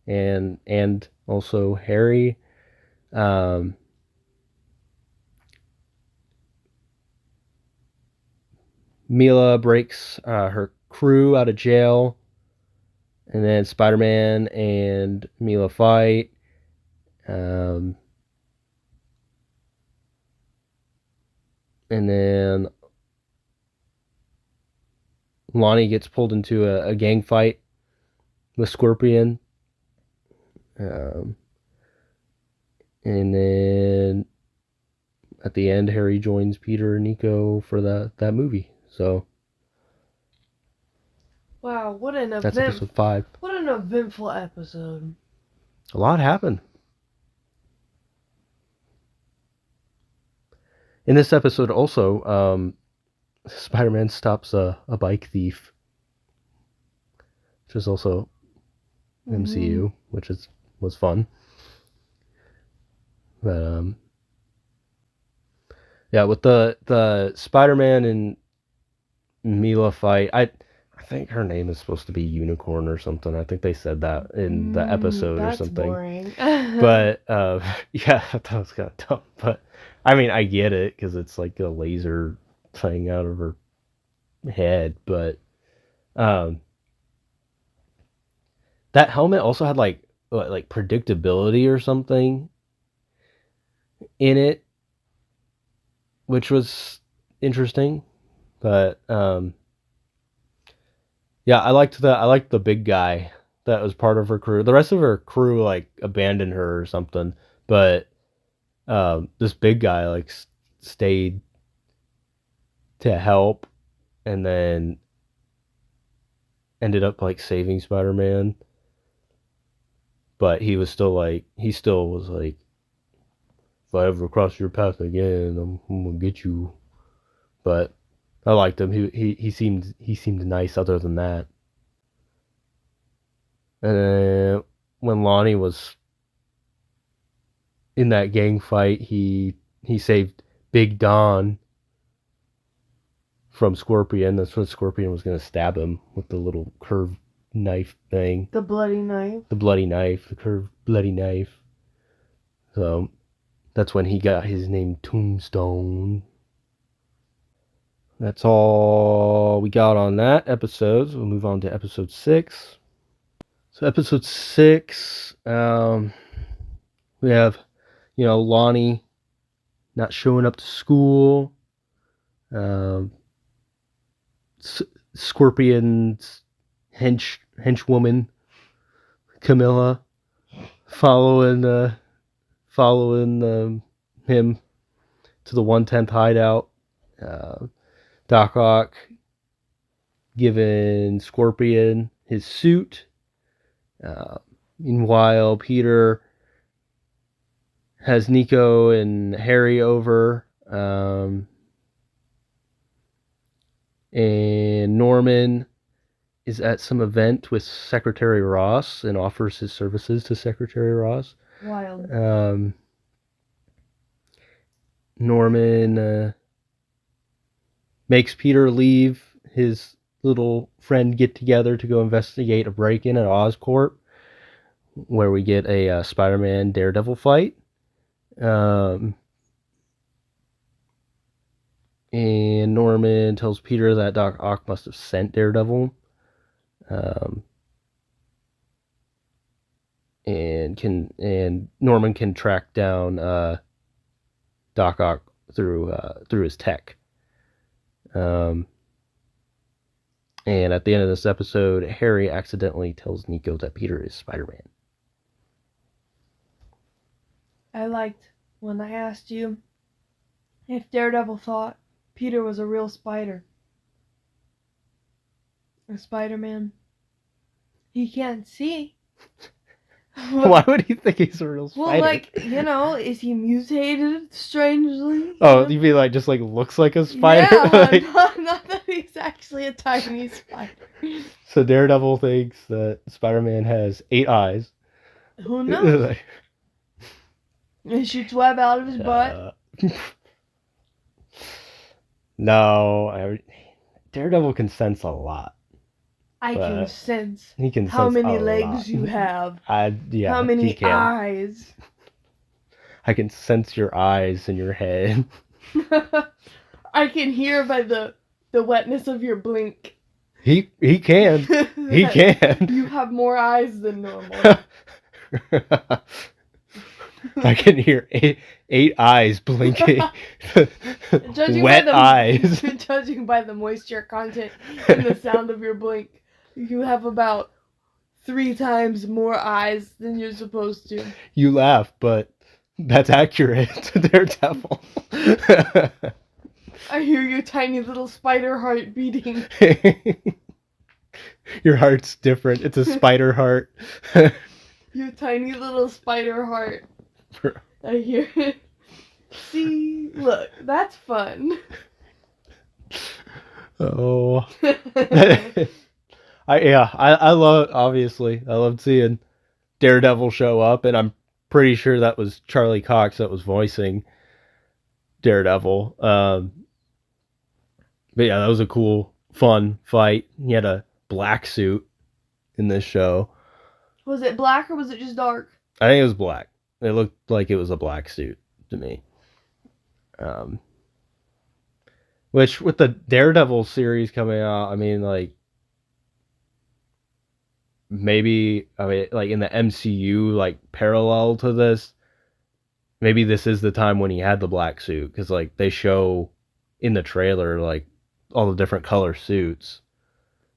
A: and also Harry. Mila breaks her crew out of jail, and then Spider-Man and Mila fight. And then Lonnie gets pulled into a gang fight with Scorpion. And then at the end, Harry joins Peter and Nico for that movie. So
B: wow, what an
A: that's episode 5.
B: What an eventful episode.
A: A lot happened. In this episode also, Spider-Man stops a bike thief, which is also MCU, which was fun. But yeah, with the Spider-Man and Mila fight, I think her name is supposed to be Unicorn or something. I think they said that in the episode or something.
B: Boring.
A: But yeah, that was kind of dumb. But I mean, I get it because it's like a laser thing out of her head. But that helmet also had like predictability or something in it, which was interesting. But yeah, I liked the big guy that was part of her crew. The rest of her crew like abandoned her or something, but this big guy like stayed to help, and then ended up like saving Spider-Man. But he still was like, if I ever cross your path again, I'm gonna get you. But I liked him. He seemed nice. Other than that, and when Lonnie was in that gang fight, he saved Big Don from Scorpion. That's when Scorpion was gonna stab him with the little curved knife thing.
B: The bloody knife.
A: The bloody knife. The curved bloody knife. So that's when he got his name Tombstone. That's all we got on that episode. So we'll move on to episode 6. So episode 6, we have, Lonnie not showing up to school. Scorpion's henchwoman, Camilla, following him to the 110th hideout. Doc Ock giving Scorpion his suit. Meanwhile, Peter has Nico and Harry over And Norman is at some event with Secretary Ross and offers his services to Secretary Ross.
B: Wild.
A: Norman makes Peter leave his little friend get together to go investigate a break-in at Oscorp, where we get a Spider-Man Daredevil fight. And Norman tells Peter that Doc Ock must have sent Daredevil. And Norman can track down Doc Ock through his tech. And at the end of this episode, Harry accidentally tells Nico that Peter is Spider-Man.
B: I liked when I asked you if Daredevil thought Peter was a real spider. A Spider-Man. He can't see.
A: Why would he think he's a real spider?
B: Well, like, is he mutated strangely?
A: Oh, you mean like just like looks like a spider?
B: Yeah, not that he's actually a tiny spider.
A: So Daredevil thinks that Spider-Man has 8 eyes.
B: Who knows? He shoots web out of his butt.
A: No, Daredevil can sense a lot.
B: I can sense
A: he can
B: how
A: sense
B: many legs you have.
A: Yeah,
B: how many eyes.
A: I can sense your eyes in your head.
B: I can hear by the wetness of your blink.
A: He can. He can.
B: You have more eyes than normal.
A: I can hear 8 eyes blinking. Wet eyes.
B: Judging by the moisture content and the sound of your blink, you have about 3 times more eyes than you're supposed to.
A: You laugh, but that's accurate. Daredevil.
B: I hear your tiny little spider heart beating.
A: Your heart's different. It's a spider heart.
B: Your tiny little spider heart. I hear it. See, look, that's fun.
A: Oh. I loved seeing Daredevil show up, and I'm pretty sure that was Charlie Cox that was voicing Daredevil. But yeah, that was a cool, fun fight. He had a black suit in this show.
B: Was it black or was it just dark?
A: I think it was black. It looked like it was a black suit to me. Which with the Daredevil series coming out, I mean, like, maybe, I mean, like in the MCU, like parallel to this, maybe this is the time when he had the black suit, because like they show in the trailer like all the different color suits,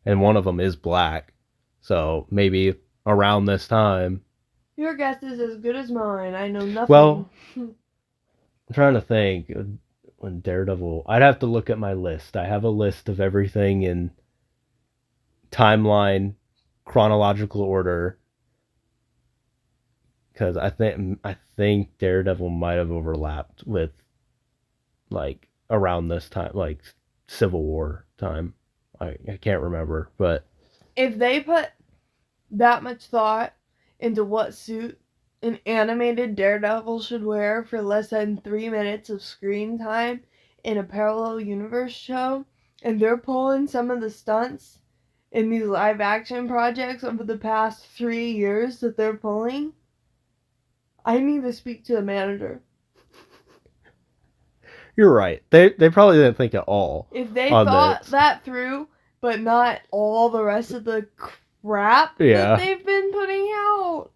A: and one of them is black. So maybe around this time.
B: Your guess is as good as mine. I know nothing.
A: Well, I'm trying to think. When Daredevil, I'd have to look at my list. I have a list of everything in timeline, chronological order, because I think Daredevil might have overlapped with like around this time, like Civil War time. I can't remember, but
B: if they put that much thought into what suit an animated Daredevil should wear for less than 3 minutes of screen time in a parallel universe show, and they're pulling some of the stunts in these live action projects over the past 3 years that they're pulling, I need to speak to the manager.
A: You're right. They probably didn't think at all.
B: If they thought that through, but not all the rest of the crap that they've been putting out.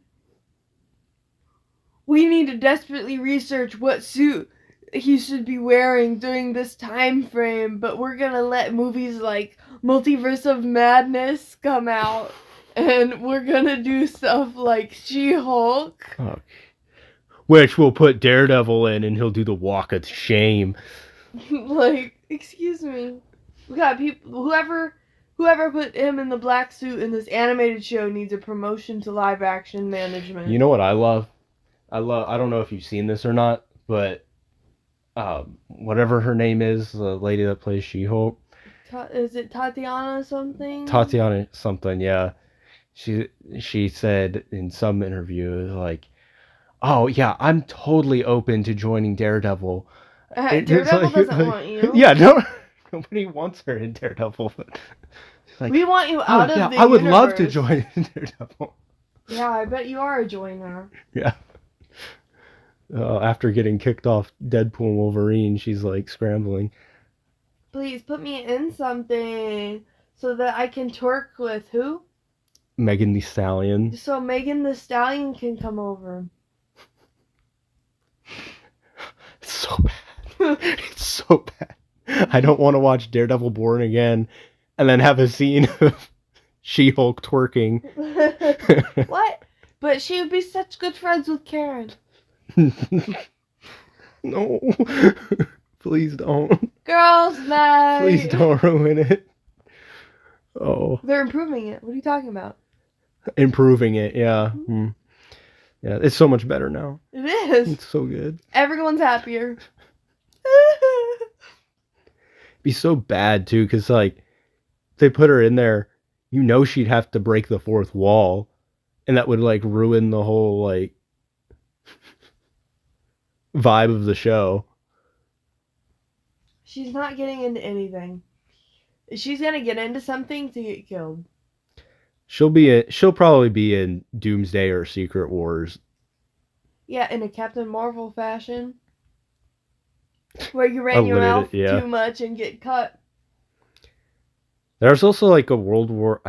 B: We need to desperately research what suit he should be wearing during this time frame, but we're gonna let movies like Multiverse of Madness come out, and we're gonna do stuff like She-Hulk.
A: Okay. Which we'll put Daredevil in, and he'll do the walk of shame.
B: Like, excuse me. We got people, whoever put him in the black suit in this animated show needs a promotion to live action management.
A: You know what I love? I don't know if you've seen this or not, but whatever her name is, the lady that plays She-Hulk.
B: Is it Tatiana something?
A: Tatiana something, yeah. She said in some interview, like, oh yeah, I'm totally open to joining Daredevil.
B: Daredevil doesn't want you.
A: Yeah, no, nobody wants her in Daredevil. Like,
B: we want you out of the
A: I would
B: universe.
A: love to join Daredevil.
B: Yeah, I bet you are a joiner.
A: Yeah. After getting kicked off Deadpool and Wolverine, she's like scrambling.
B: Please put me in something so that I can twerk with who?
A: Megan Thee Stallion.
B: So Megan Thee Stallion can come over.
A: It's so bad. It's so bad. I don't want to watch Daredevil Born Again and then have a scene of She-Hulk twerking.
B: What? But she would be such good friends with Karen.
A: No. Please don't.
B: Girls' night.
A: Please don't ruin it. Oh.
B: They're improving it. What are you talking about?
A: Improving it, yeah. Yeah, it's so much better now.
B: It is.
A: It's so good.
B: Everyone's happier.
A: It'd be so bad, too, because, like, they put her in there, you know she'd have to break the fourth wall, and that would, like, ruin the whole, like, vibe of the show.
B: She's not getting into anything. She's gonna get into something to get killed.
A: She'll probably be in Doomsday or Secret Wars.
B: Yeah, in a Captain Marvel fashion. Where you ran your mouth too much and get cut.
A: There's also like a World War...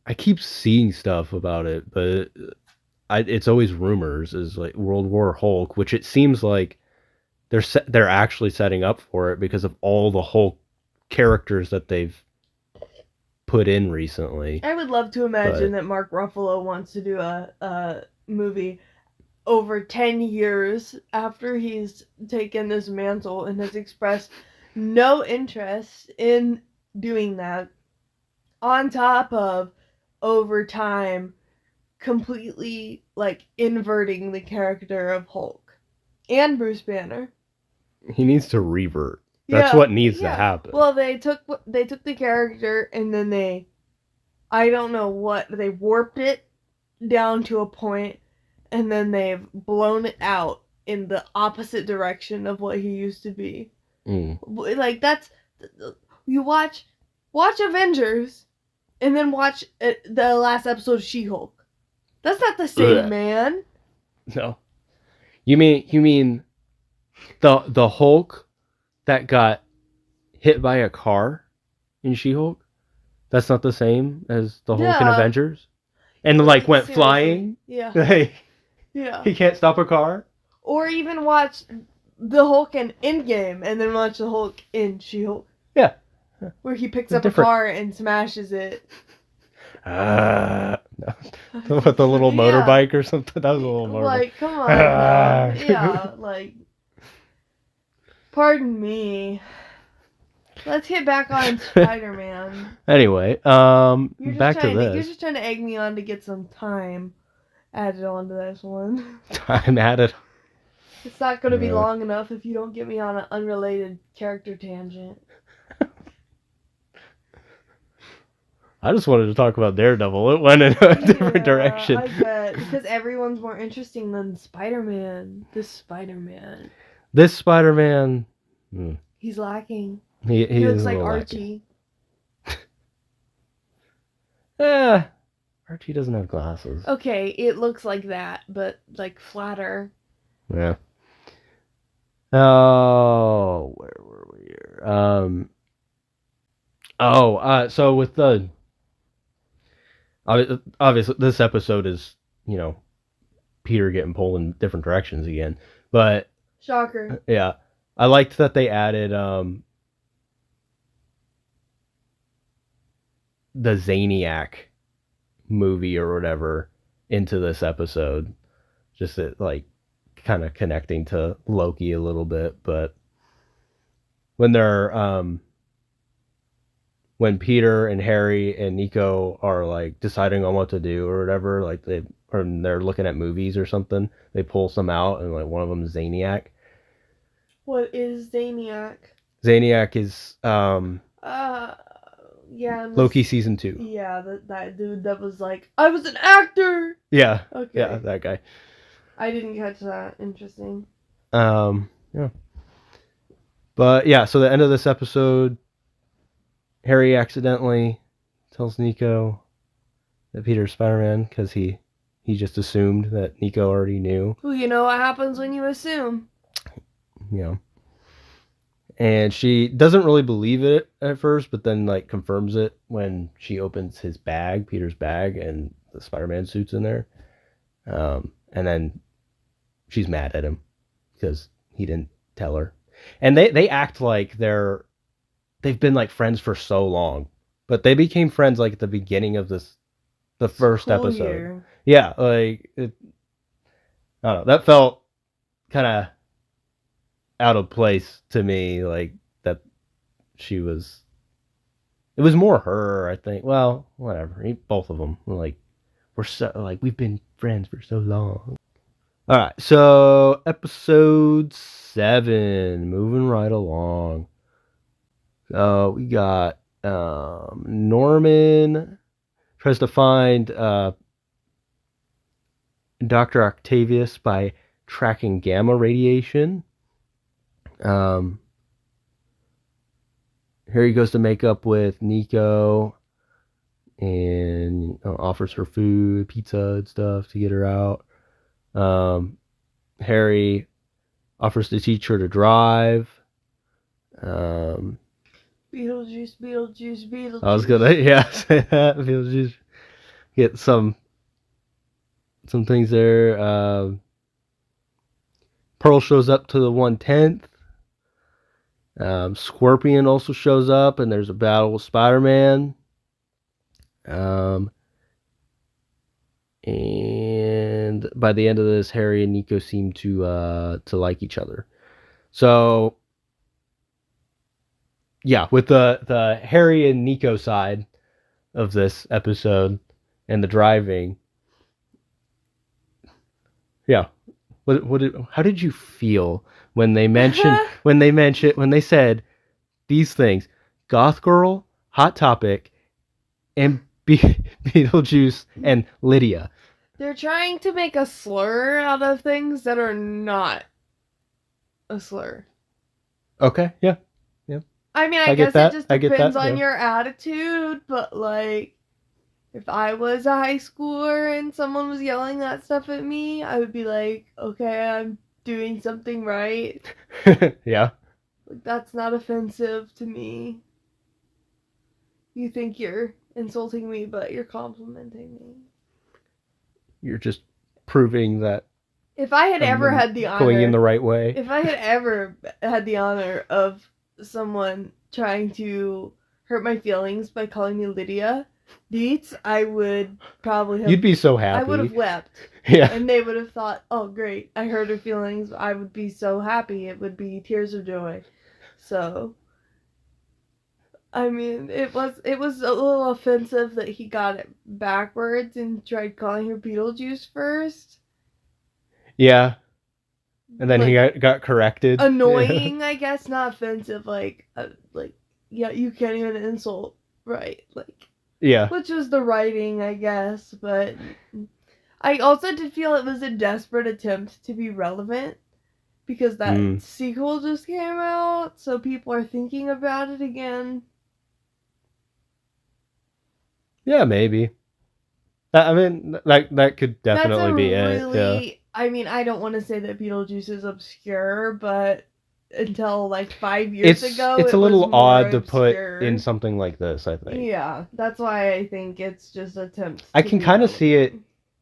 A: I keep seeing stuff about it, but it's always rumors, is like World War Hulk, which it seems like they're actually setting up for it because of all the Hulk characters that they've put in recently.
B: I would love to imagine that Mark Ruffalo wants to do a movie over 10 years after he's taken this mantle and has expressed no interest in doing that, on top of over time completely like inverting the character of Hulk and Bruce Banner.
A: He needs to revert. That's what needs to happen.
B: Well, they took the character and then I don't know what, they warped it down to a point and then they've blown it out in the opposite direction of what he used to be. Like, that's, you watch Avengers and then watch the last episode of She-Hulk. That's not the same man.
A: No. You mean the Hulk that got hit by a car in She-Hulk? That's not the same as the Hulk in Avengers? And like went flying?
B: Yeah.
A: Like,
B: yeah.
A: He can't stop a car?
B: Or even watch the Hulk in Endgame and then watch the Hulk in She-Hulk.
A: Yeah.
B: Where he picks up a car and smashes it.
A: No. With the little motorbike or something? That was a little motorbike.
B: Like, come on. Yeah, like... Pardon me. Let's get back on Spider-Man.
A: Anyway, back to this.
B: You're just trying to egg me on to get some time added on to this one.
A: Time added?
B: It's not going to be long enough if you don't get me on an unrelated character tangent.
A: I just wanted to talk about Daredevil. It went in a different direction.
B: I bet. Because everyone's more interesting than Spider-Man. This Spider-Man. He's lacking.
A: He
B: looks like Archie.
A: Archie doesn't have glasses.
B: Okay, it looks like that, but like flatter.
A: Yeah. Oh, where were we here? So with the... Obviously, this episode is, Peter getting pulled in different directions again. But...
B: Shocker.
A: Yeah. I liked that they added the Zaniac movie or whatever into this episode. Just that, like, kind of connecting to Loki a little bit. But when they're... when Peter and Harry and Nico are like deciding on what to do or whatever, like they're looking at movies or something, they pull some out and like one of them is Zaniac.
B: What is Zaniac?
A: Zaniac is
B: Yeah.
A: Loki season 2.
B: Yeah, that dude that was like, I was an actor.
A: Yeah.
B: Okay.
A: Yeah, that guy.
B: I didn't catch that. Interesting.
A: Yeah. But yeah, so the end of this episode, Harry accidentally tells Nico that Peter's Spider-Man because he just assumed that Nico already knew.
B: Well, you know what happens when you assume.
A: You know. And she doesn't really believe it at first, but then like confirms it when she opens his bag, Peter's bag, and the Spider-Man suit's in there. And then she's mad at him because he didn't tell her. And they act like they've been like friends for so long, but they became friends like at the beginning of the first episode. Year. Yeah, like I don't know. That felt kind of out of place to me, like that she was. It was more her, I think. Well, whatever. Both of them were like, we've been friends for so long. All right, so episode 7, moving right along. We got Norman tries to find Dr. Octavius by tracking gamma radiation. Harry goes to make up with Nico and offers her food, pizza and stuff to get her out. Harry offers to teach her to drive. Beetlejuice. I was gonna say that. Beetlejuice. Get some things there. Pearl shows up to the 1/10th. Scorpion also shows up, and there's a battle with Spider-Man. And by the end of this, Harry and Nico seem to like each other. So, yeah, with the Harry and Nico side of this episode and the driving, yeah. How did you feel when they mentioned when they said these things: Goth Girl, Hot Topic, and Beetlejuice and Lydia?
B: They're trying to make a slur out of things that are not a slur.
A: Okay, yeah.
B: I mean, I guess it just depends on your attitude, but like, if I was a high schooler and someone was yelling that stuff at me, I would be like, okay, I'm doing something right.
A: Yeah.
B: Like, that's not offensive to me. You think you're insulting me, but you're complimenting me.
A: You're just proving that
B: if I had ever had the honor
A: going in the right way.
B: If I had ever had the honor of someone trying to hurt my feelings by calling me Lydia Dietz, I would probably have...
A: You'd be so happy.
B: I would have wept.
A: Yeah.
B: And they would have thought, oh, great, I hurt her feelings. I would be so happy. It would be tears of joy. So, I mean, it was a little offensive that he got it backwards and tried calling her Beetlejuice first.
A: Yeah. And then he got corrected.
B: Annoying, I guess, not offensive. Yeah, you can't even insult, right?
A: Yeah.
B: Which was the writing, I guess. But I also did feel it was a desperate attempt to be relevant because that sequel just came out, so people are thinking about it again.
A: Yeah, maybe. I mean, that could definitely be it. Yeah.
B: I mean, I don't want to say that Beetlejuice is obscure, but until 5 years ago,
A: it's a little odd to put in something like this, I think.
B: Yeah, that's why I think it's just attempts.
A: I can kind of see it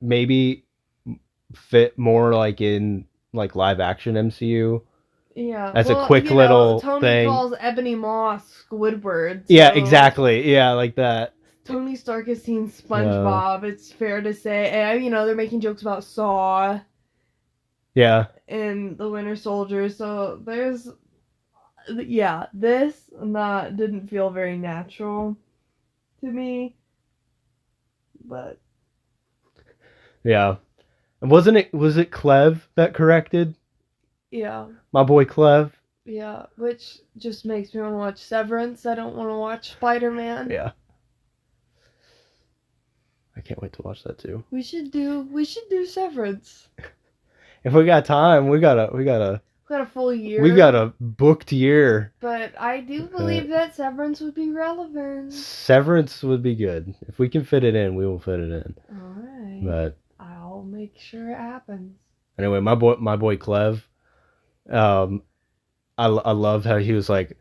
A: maybe fit more in live action MCU.
B: Yeah,
A: as a quick little
B: Tony
A: thing.
B: calls Ebony Moss Squidward. So
A: yeah, exactly. Yeah, like that.
B: Tony Stark has seen SpongeBob. It's fair to say, and they're making jokes about Saw.
A: Yeah.
B: And the Winter Soldier. So there's, this didn't feel very natural to me. But
A: yeah, and was it Clev that corrected?
B: Yeah.
A: My boy Clev.
B: Yeah, which just makes me want to watch Severance. I don't want to watch Spider-Man.
A: Yeah. I can't wait to watch that too.
B: We should do Severance.
A: If we got time, we got a
B: full year.
A: We've got a booked year.
B: But I do believe that Severance would be relevant.
A: Severance would be good. If we can fit it in, we will fit it in.
B: Alright.
A: But
B: I'll make sure it happens.
A: Anyway, my boy Clev, I loved how he was like,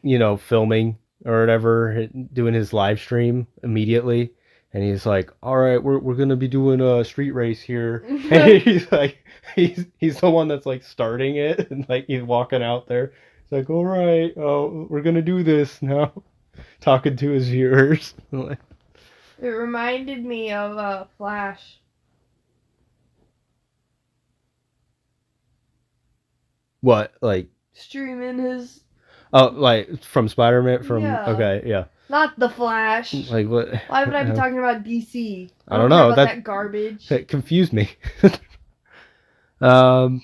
A: filming or whatever, doing his live stream immediately. And he's like, all right, we're gonna be doing a street race here. And he's like, he's the one that's like starting it, and like he's walking out there. It's like, all right, we're gonna do this now, talking to his viewers.
B: It reminded me of Flash.
A: What, like
B: streaming his?
A: Oh, like from Spider-Man?
B: Yeah.
A: Okay, yeah.
B: Not the Flash.
A: Like what?
B: Why would I be talking about DC?
A: I don't know.
B: About that garbage.
A: That confused me. Oh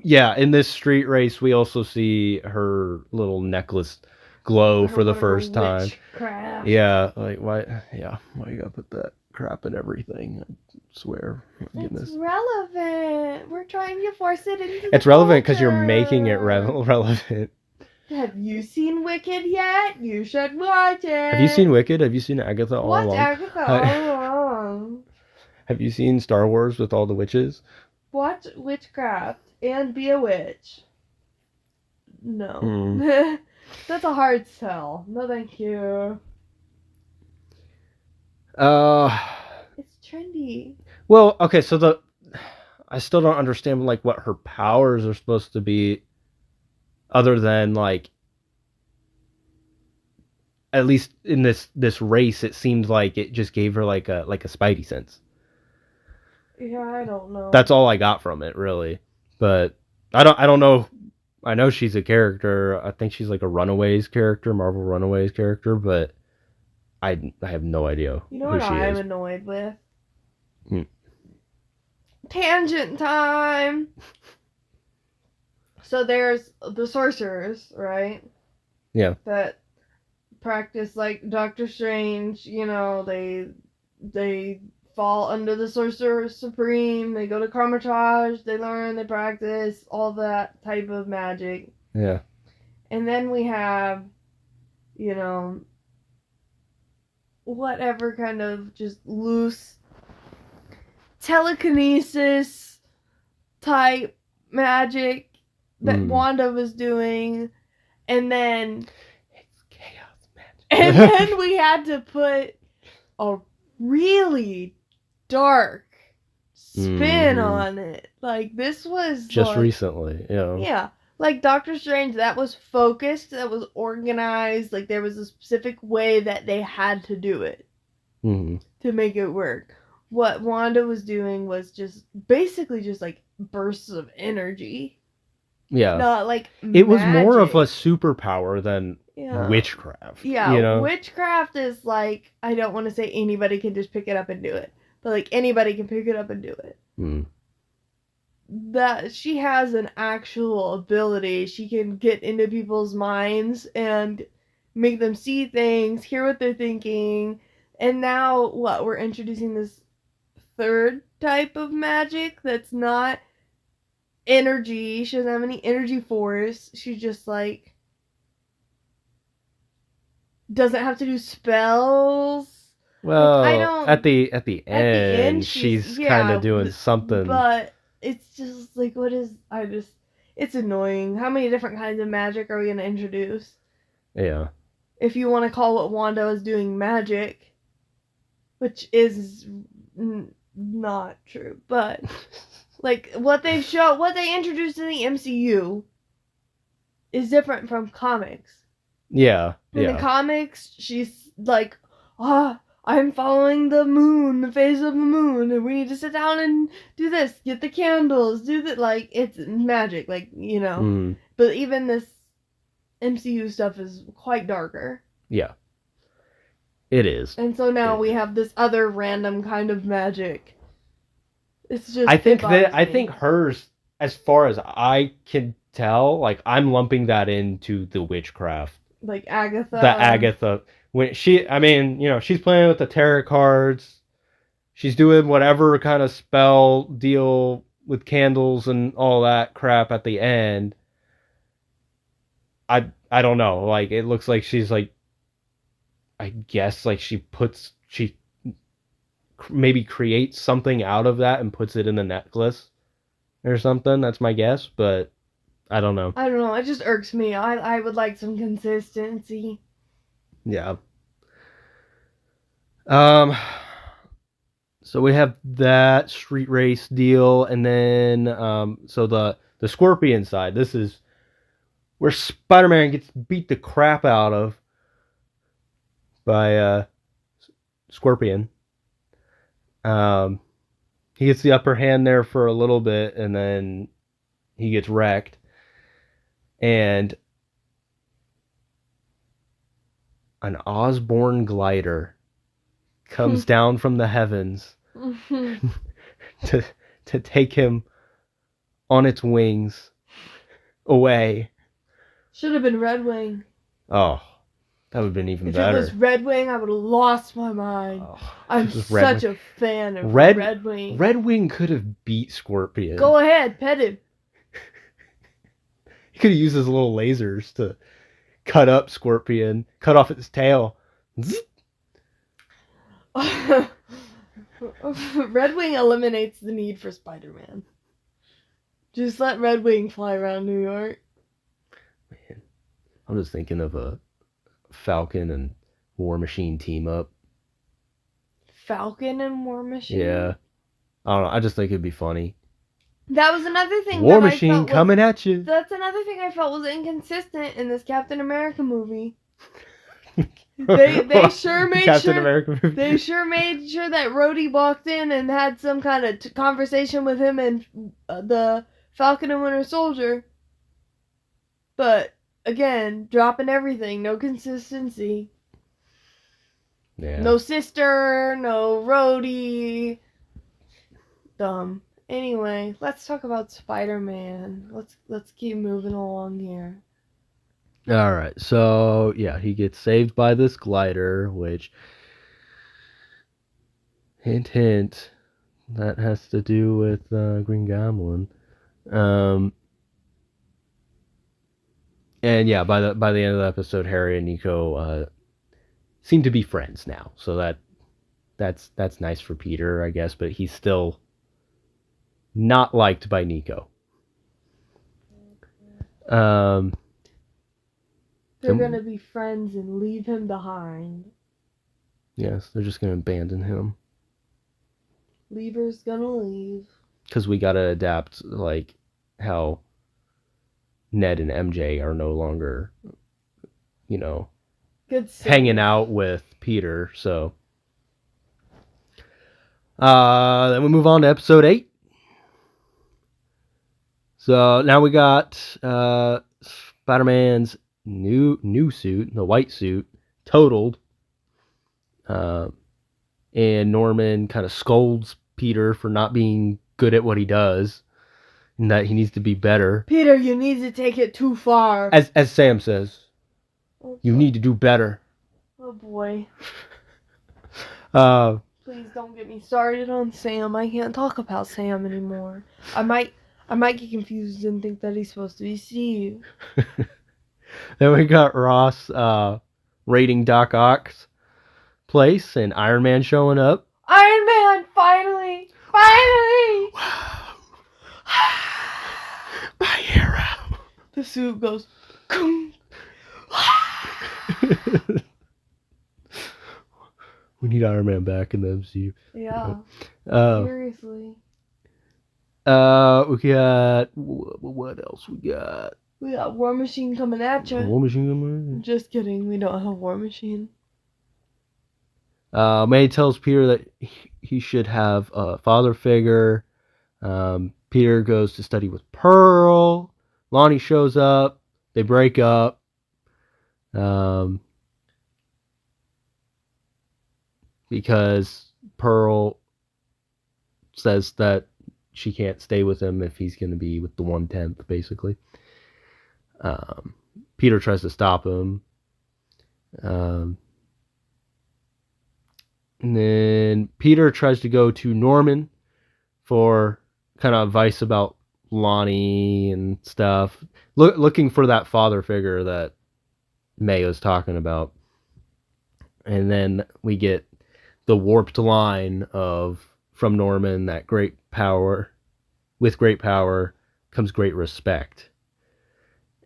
A: yeah, in this street race, we also see her little necklace glow for the first time.
B: Witchcraft.
A: Yeah, like why? Yeah, why you gotta put that crap in everything? I swear.
B: It's relevant. We're trying to force it into.
A: It's relevant because you're making it relevant.
B: Have you seen Wicked yet? You should watch it.
A: Have you seen Wicked? Have you seen Agatha all along?
B: Watch Agatha all along.
A: Have you seen Star Wars with all the witches?
B: Watch Witchcraft and be a witch. No. That's a hard sell. No, thank you. It's trendy.
A: Well, okay, so I still don't understand like what her powers are supposed to be, other than like, at least in this race, it seemed like it just gave her like a spidey sense.
B: Yeah, I don't know.
A: That's all I got from it, really. But I don't know. I know she's a character. I think she's like a Runaways character, Marvel Runaways character, but I have no idea.
B: You know what I'm annoyed with? Tangent time. So there's the sorcerers, right?
A: Yeah.
B: That practice like Doctor Strange. They fall under the Sorcerer Supreme. They go to Carmitage. They learn. They practice all that type of magic.
A: Yeah.
B: And then we have, whatever kind of just loose telekinesis type magic that Wanda was doing, and then
A: it's chaos magic.
B: And then we had to put a really dark spin on it. Like, this was
A: just recently,
B: yeah, like Doctor Strange, that was focused, that was organized, like there was a specific way that they had to do it to make it work. What Wanda was doing was just basically just like bursts of energy.
A: Yeah.
B: Not like
A: it was more of a superpower than witchcraft.
B: Yeah, witchcraft is like, I don't want to say anybody can just pick it up and do it, but like anybody can pick it up and do it. That she has an actual ability. She can get into people's minds and make them see things, hear what they're thinking. And now we're introducing this third type of magic that's not energy. She doesn't have any energy force. She just like doesn't have to do spells.
A: Well, like, at the end she's kind of doing something.
B: But it's just like, it's annoying. How many different kinds of magic are we going to introduce?
A: Yeah.
B: If you want to call what Wanda was doing magic, which is not true, but like what they introduced in the MCU is different from comics.
A: Yeah.
B: In the comics, she's like, I'm following the moon, the phase of the moon, and we need to sit down and do this, get the candles, do that. Like, it's magic, like, But even this MCU stuff is quite darker.
A: Yeah. It is.
B: And so now we have this other random kind of magic. It's just.
A: I think hers as far as I can tell, like I'm lumping that into the witchcraft.
B: Like Agatha.
A: The Agatha. When she's playing with the tarot cards. She's doing whatever kind of spell deal with candles and all that crap at the end. I don't know. Like it looks like she's like, I guess like she maybe creates something out of that and puts it in the necklace or something. That's my guess, but I don't know.
B: I don't know. It just irks me. I would like some consistency.
A: Yeah. So we have that street race deal, and then so the Scorpion side. This is where Spider-Man gets beat the crap out of by Scorpion. He gets the upper hand there for a little bit, and then he gets wrecked. And an Osborne glider comes down from the heavens to take him on its wings away.
B: Should have been Red Wing.
A: Oh, that would have been even better.
B: If it was Red Wing, I would have lost my mind. Oh, I'm such a fan of Red Wing.
A: Red Wing could have beat Scorpion.
B: Go ahead, pet him.
A: He could have used his little lasers to cut up Scorpion, cut off its tail.
B: Red Wing eliminates the need for Spider-Man. Just let Red Wing fly around New York.
A: Man, I'm just thinking of a Falcon and War Machine team up.
B: Falcon and War Machine?
A: Yeah. I don't know. I just think it'd be funny.
B: That was another thing.
A: War Machine coming at you.
B: That's another thing I felt was inconsistent in this Captain America movie. They sure made
A: Captain America movie.
B: They sure made sure that Rhodey walked in and had some kind of conversation with him and the Falcon and Winter Soldier. But again, dropping everything, no consistency.
A: Yeah.
B: No sister, no Rhodey. Dumb. Anyway, let's talk about Spider-Man. Let's keep moving along here.
A: All right. So, yeah, he gets saved by this glider, which hint hint, that has to do with Green Goblin. And yeah, by the end of the episode, Harry and Nico seem to be friends now. So that's nice for Peter, I guess, but he's still not liked by Nico.
B: They're gonna be friends and leave him behind.
A: Yes, they're just gonna abandon him.
B: Lever's gonna leave.
A: Because we gotta adapt, like, how Ned and MJ are no longer, hanging out with Peter, so. Then we move on to episode 8. So now we got Spider-Man's new suit, the white suit, totaled. And Norman kind of scolds Peter for not being good at what he does, and that he needs to be better.
B: Peter, you need to take it too far.
A: As Sam says, you need to do better.
B: Oh boy.
A: Please
B: don't get me started on Sam. I can't talk about Sam anymore. I might get confused and think that he's supposed to be Steve.
A: Then we got Ross raiding Doc Ock's place and Iron Man showing up.
B: Iron Man, finally! Finally!
A: Wow. My hero.
B: The suit goes.
A: We need Iron Man back in the MCU.
B: Yeah. Seriously.
A: We got, what else we got?
B: We got War Machine coming at you.
A: War Machine coming?
B: Just kidding. We don't have War Machine.
A: May tells Peter that he should have a father figure. Peter goes to study with Pearl. Lonnie shows up. They break up. Because Pearl says that she can't stay with him if he's going to be with the 1/10, basically. Peter tries to stop him. And then Peter tries to go to Norman for kind of advice about Lonnie and stuff. Looking for that father figure that May was talking about. And then we get the warped line from Norman that with great power comes great respect.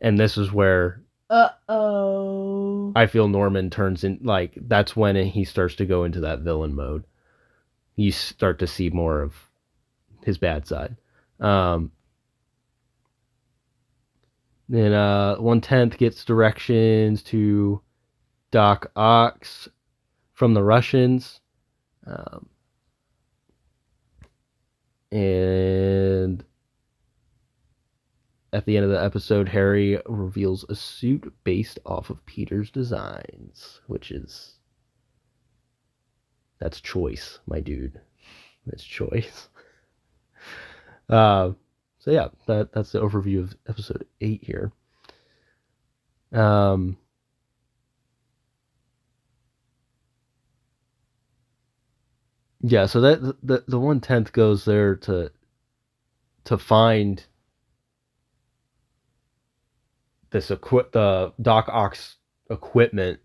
A: And this is where I feel Norman turns in, like, that's when he starts to go into that villain mode. You start to see more of his bad side. Then 1/10 gets directions to Doc Ock from the Russians. And at the end of the episode, Harry reveals a suit based off of Peter's designs, that's choice, my dude. That's choice. So yeah, that's the overview of episode 8 here. Yeah, so that the 1/10 goes there to find the Doc Ock's equipment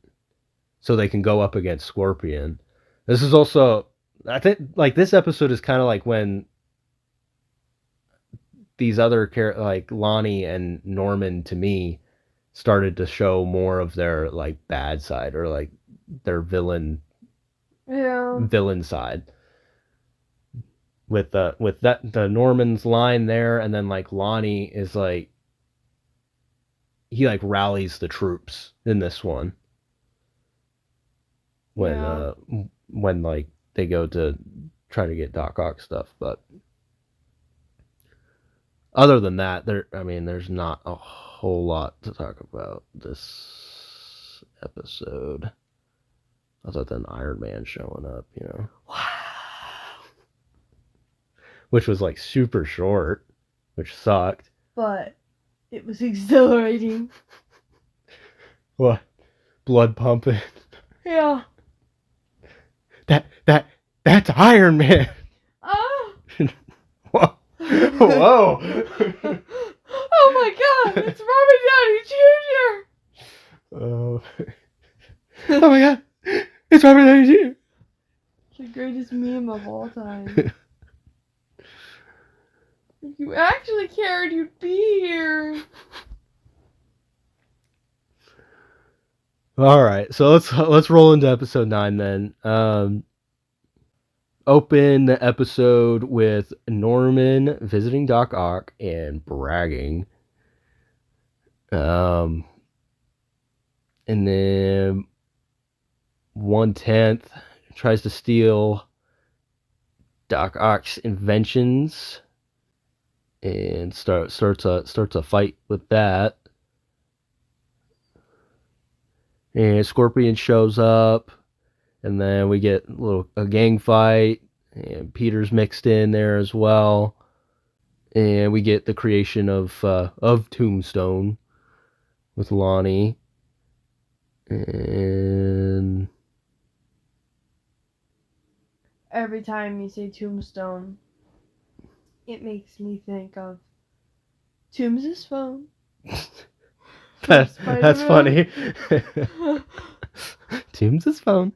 A: so they can go up against Scorpion. This is also, I think, like, this episode is kind of like when these other like Lonnie and Norman, to me, started to show more of their, like, bad side, or like their villain side. With the Norman's line there, and then, like, Lonnie is like, he, like, rallies the troops in this one when like they go to try to get Doc Ock stuff. But other than that, there's not a whole lot to talk about this episode, other than Iron Man showing up, Wow. Which was, like, super short, which sucked.
B: But it was exhilarating.
A: What? Blood pumping?
B: Yeah.
A: That's Iron Man.
B: Oh.
A: Whoa. Whoa.
B: Oh my God! It's Robert
A: Oh
B: Downey Jr.
A: Oh my God! It's Robert Downey Jr.
B: It's the greatest meme of all time. If you actually cared, you'd be here.
A: All right, so let's roll into episode 9 then. Open the episode with Norman visiting Doc Ock and bragging. And then 1/10 tries to steal Doc Ock's inventions and starts a fight with that. And Scorpion shows up, and then we get a gang fight, and Peter's mixed in there as well. And we get the creation of Tombstone with Lonnie. And
B: every time you say Tombstone, it makes me think of Toombs' phone.
A: That's funny. Toombs' phone.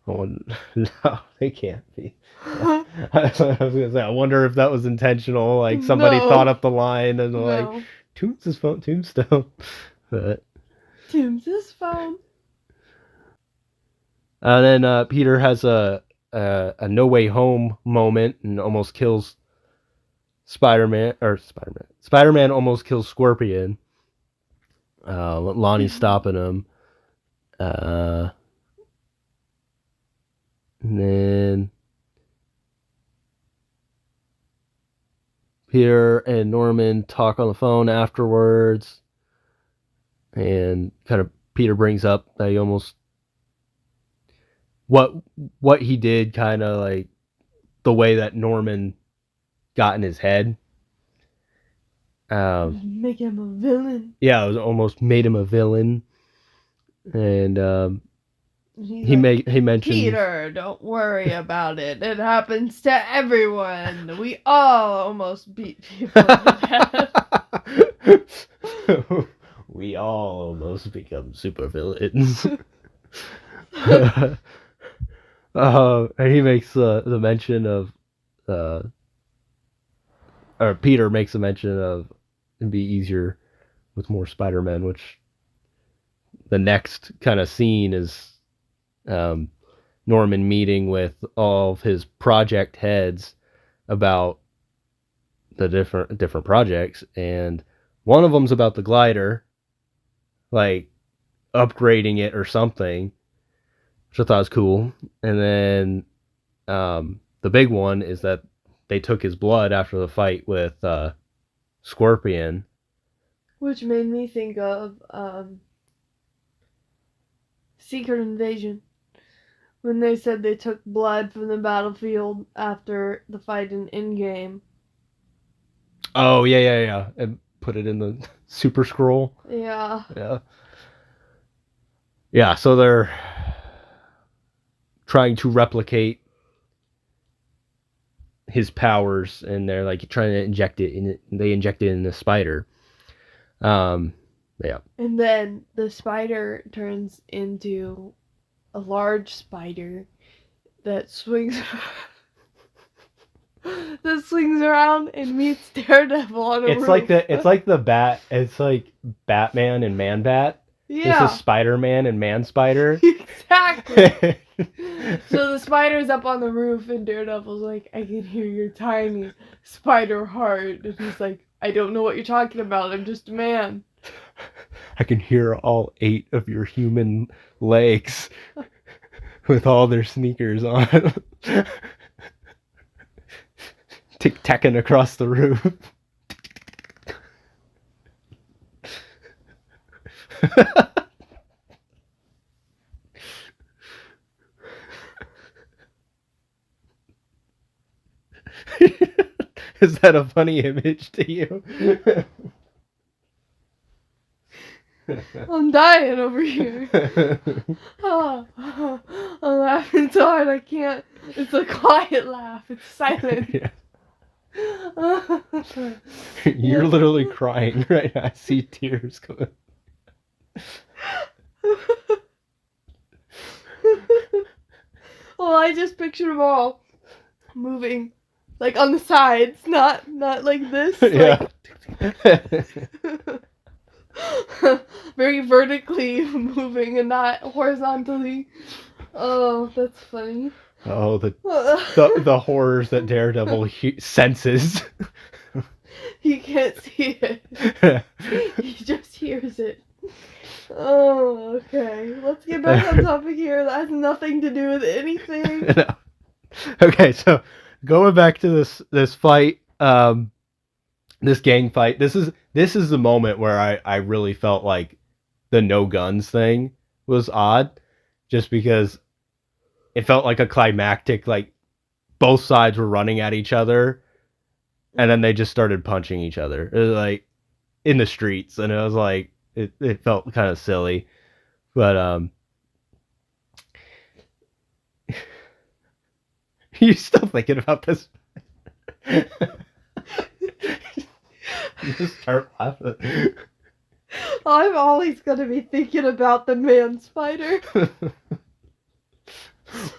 A: Oh, no, they can't be. I was gonna say, I wonder if that was intentional. Like, somebody thought up the line and like, Toombs' phone, Tombstone. But
B: Toombs' phone.
A: And then Peter has a No Way Home moment and almost kills Spider-Man. Spider-Man almost kills Scorpion. Lonnie's stopping him. And then Peter and Norman talk on the phone afterwards. And kind of Peter brings up that he almost... What he did kind of, like, the way that Norman got in his head.
B: Make him a villain.
A: Yeah, it was almost made him a villain. And he mentioned,
B: Peter, don't worry about it. It happens to everyone. We all almost beat people to death.
A: We all almost become supervillains. And he makes the mention of, or Peter makes a mention of, it'd be easier with more Spider-Men, which the next kind of scene is Norman meeting with all of his project heads about the different projects, and one of them's about the glider, like upgrading it or something, which I thought was cool. And then the big one is that they took his blood after the fight with Scorpion,
B: which made me think of Secret Invasion, when they said they took blood from the battlefield after the fight in Endgame.
A: Oh, yeah. And put it in the Super Scroll.
B: Yeah.
A: Yeah, so they're trying to replicate his powers, and they're like trying to inject it in. They inject it in the spider. Yeah.
B: And then the spider turns into a large spider that swings around and meets Daredevil on a roof.
A: It's like Batman and Man-Bat.
B: Yeah.
A: This is Spider-Man and Man-Spider.
B: Exactly. So the spider's up on the roof, and Daredevil's like, I can hear your tiny spider heart. And he's like, I don't know what you're talking about. I'm just a man.
A: I can hear all 8 of your human legs with all their sneakers on. Tic-tacking across the roof. Is that a funny image to you?
B: I'm dying over here. I'm laughing so hard I can't. It's a quiet laugh. It's silent.
A: Yeah. You're literally crying right now. I see tears coming.
B: Well, I just picture them all moving, like on the sides, not like this.
A: Yeah.
B: Very vertically moving and not horizontally. Oh, that's funny.
A: Oh, the horrors that Daredevil senses.
B: He can't see it. He just hears it. Oh, okay. Let's get back on topic here. That has nothing to do with anything.
A: No. Okay, so going back to this fight, this gang fight. This is the moment where I really felt like the no guns thing was odd, just because it felt like a climactic, like both sides were running at each other, and then they just started punching each other. It was like in the streets, and it was like it felt kind of silly, but you still thinking about this? You just start laughing.
B: I'm always gonna be thinking about the man spider.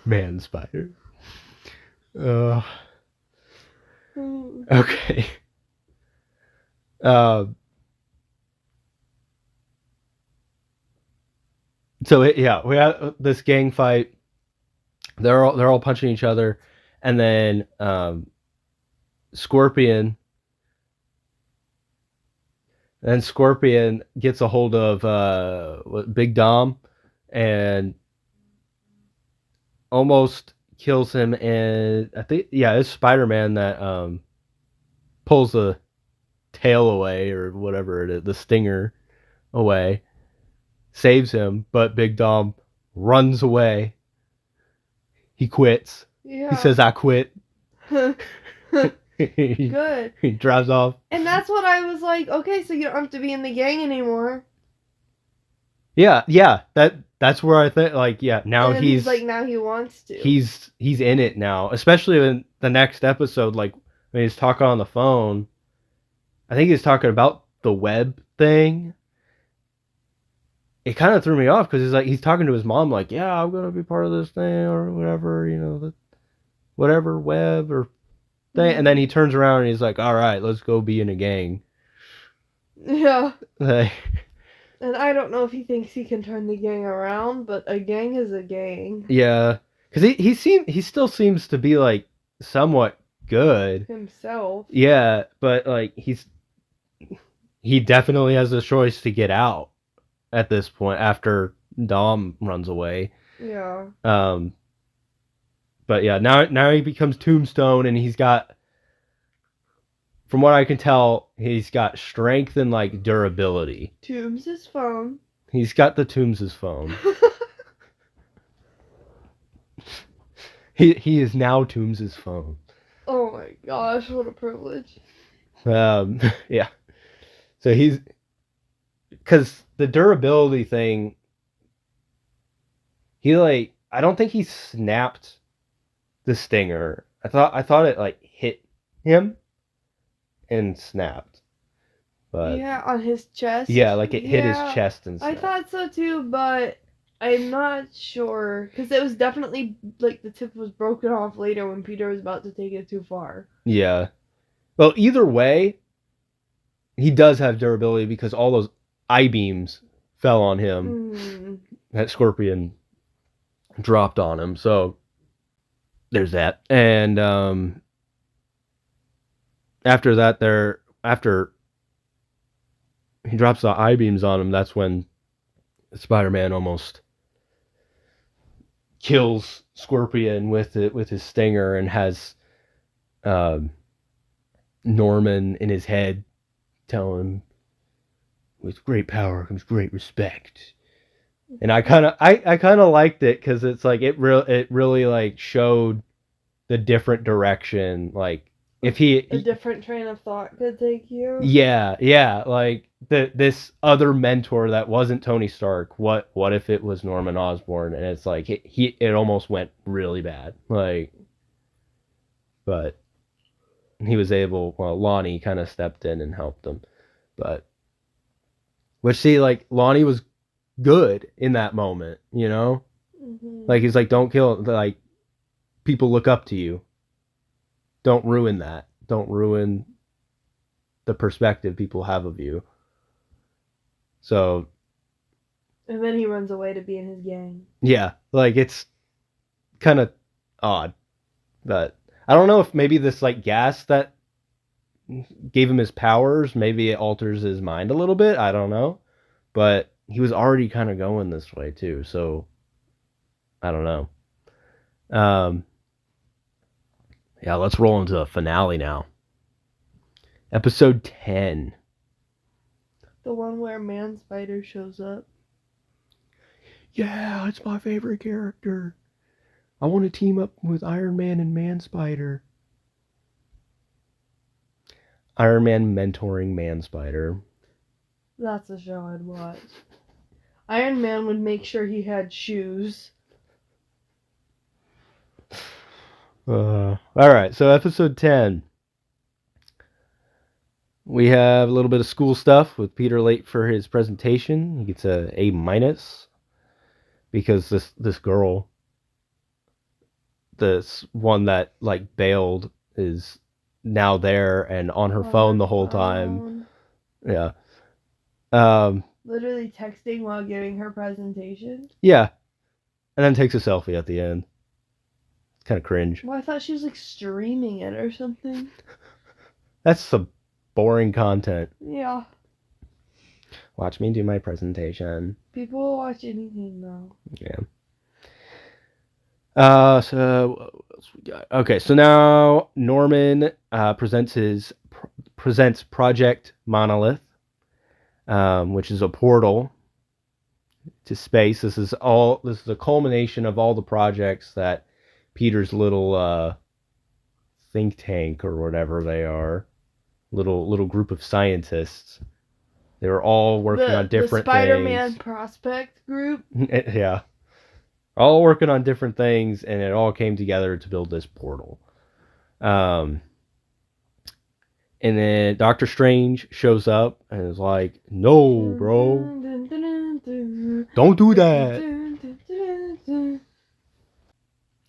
A: Man spider. Okay. So we had this gang fight. They're all punching each other, and then Scorpion gets a hold of Big Dom and almost kills him. And I think it's Spider-Man that pulls the tail away, or whatever it is, the stinger away, saves him, but Big Dom runs away. He quits.
B: Yeah.
A: He says, I quit.
B: Good.
A: He drives off.
B: And that's what I was like, okay, so you don't have to be in the gang anymore.
A: Yeah. That's where I think, like, yeah. Now
B: and he's like, now he wants to.
A: He's in it now, especially in the next episode. Like when he's talking on the phone, I think he's talking about the web thing. It kind of threw me off because he's talking to his mom, like, yeah, I'm gonna be part of this thing or whatever, whatever web or thing. And then he turns around and he's like, all right, let's go be in a gang.
B: Yeah.
A: Like,
B: and I don't know if he thinks he can turn the gang around, but a gang is a gang.
A: Yeah, because he still seems to be like somewhat good
B: himself.
A: Yeah, but like he definitely has a choice to get out at this point after Dom runs away.
B: Yeah.
A: But yeah, now he becomes Tombstone, and he's got, from what I can tell, he's got strength and like durability.
B: Toombs' phone.
A: He's got the Toombs' phone. He is now Toombs' phone.
B: Oh my gosh, what a privilege.
A: Yeah. So because the durability thing, I don't think he snapped the stinger. I thought it like hit him and snapped. But
B: yeah, on his chest.
A: Yeah, like it hit his chest and snapped.
B: I thought so too, but I'm not sure because it was definitely like the tip was broken off later when Peter was about to take it too far.
A: Yeah. Well, either way, he does have durability because all those I-beams fell on him. That Scorpion dropped on him. So there's that. And after that, after he drops the I-beams on him, that's when Spider-Man almost kills Scorpion with his stinger and has Norman in his head telling him, with great power comes great respect. And I kind of liked it because it's like it really like showed the different direction, like if a
B: different train of thought could take you.
A: Yeah, like this other mentor that wasn't Tony Stark. What if it was Norman Osborn? And it's like it almost went really bad. Like, but he was able. Well, Lonnie kind of stepped in and helped him, but like Lonnie was good in that moment, like he's like, don't kill, like people look up to you, don't ruin that, don't ruin the perspective people have of you. So
B: and then he runs away to be in his gang.
A: Yeah, like it's kind of odd, but I don't know if maybe this like gas that gave him his powers, maybe it alters his mind a little bit, I don't know, but he was already kind of going this way too, so I don't know. Yeah, let's roll into the finale now. Episode 10.
B: The one where Man Spider shows up.
A: Yeah, it's my favorite character. I want to team up with Iron Man and Man Spider. Iron Man mentoring Man Spider.
B: That's a show I'd watch. Iron Man would make sure he had shoes.
A: All right, so episode 10. We have a little bit of school stuff with Peter late for his presentation. He gets a A- because this girl, this one that like bailed, is now there and on her phone the whole time. Yeah.
B: Literally texting while giving her presentation.
A: Yeah. And then takes a selfie at the end. It's kind of cringe.
B: Well, I thought she was like streaming it or something.
A: That's some boring content.
B: Yeah.
A: Watch me do my presentation.
B: People will watch anything though.
A: Yeah. So what else we got? Okay, so now Norman presents Project Monolith, which is a portal to space. This is a culmination of all the projects that Peter's little think tank or whatever they are, little group of scientists. They were all working on different
B: the Spider-Man
A: things.
B: prospect group.
A: Yeah, all working on different things, and it all came together to build this portal. And then Doctor Strange shows up and is like, "No, bro, don't do that."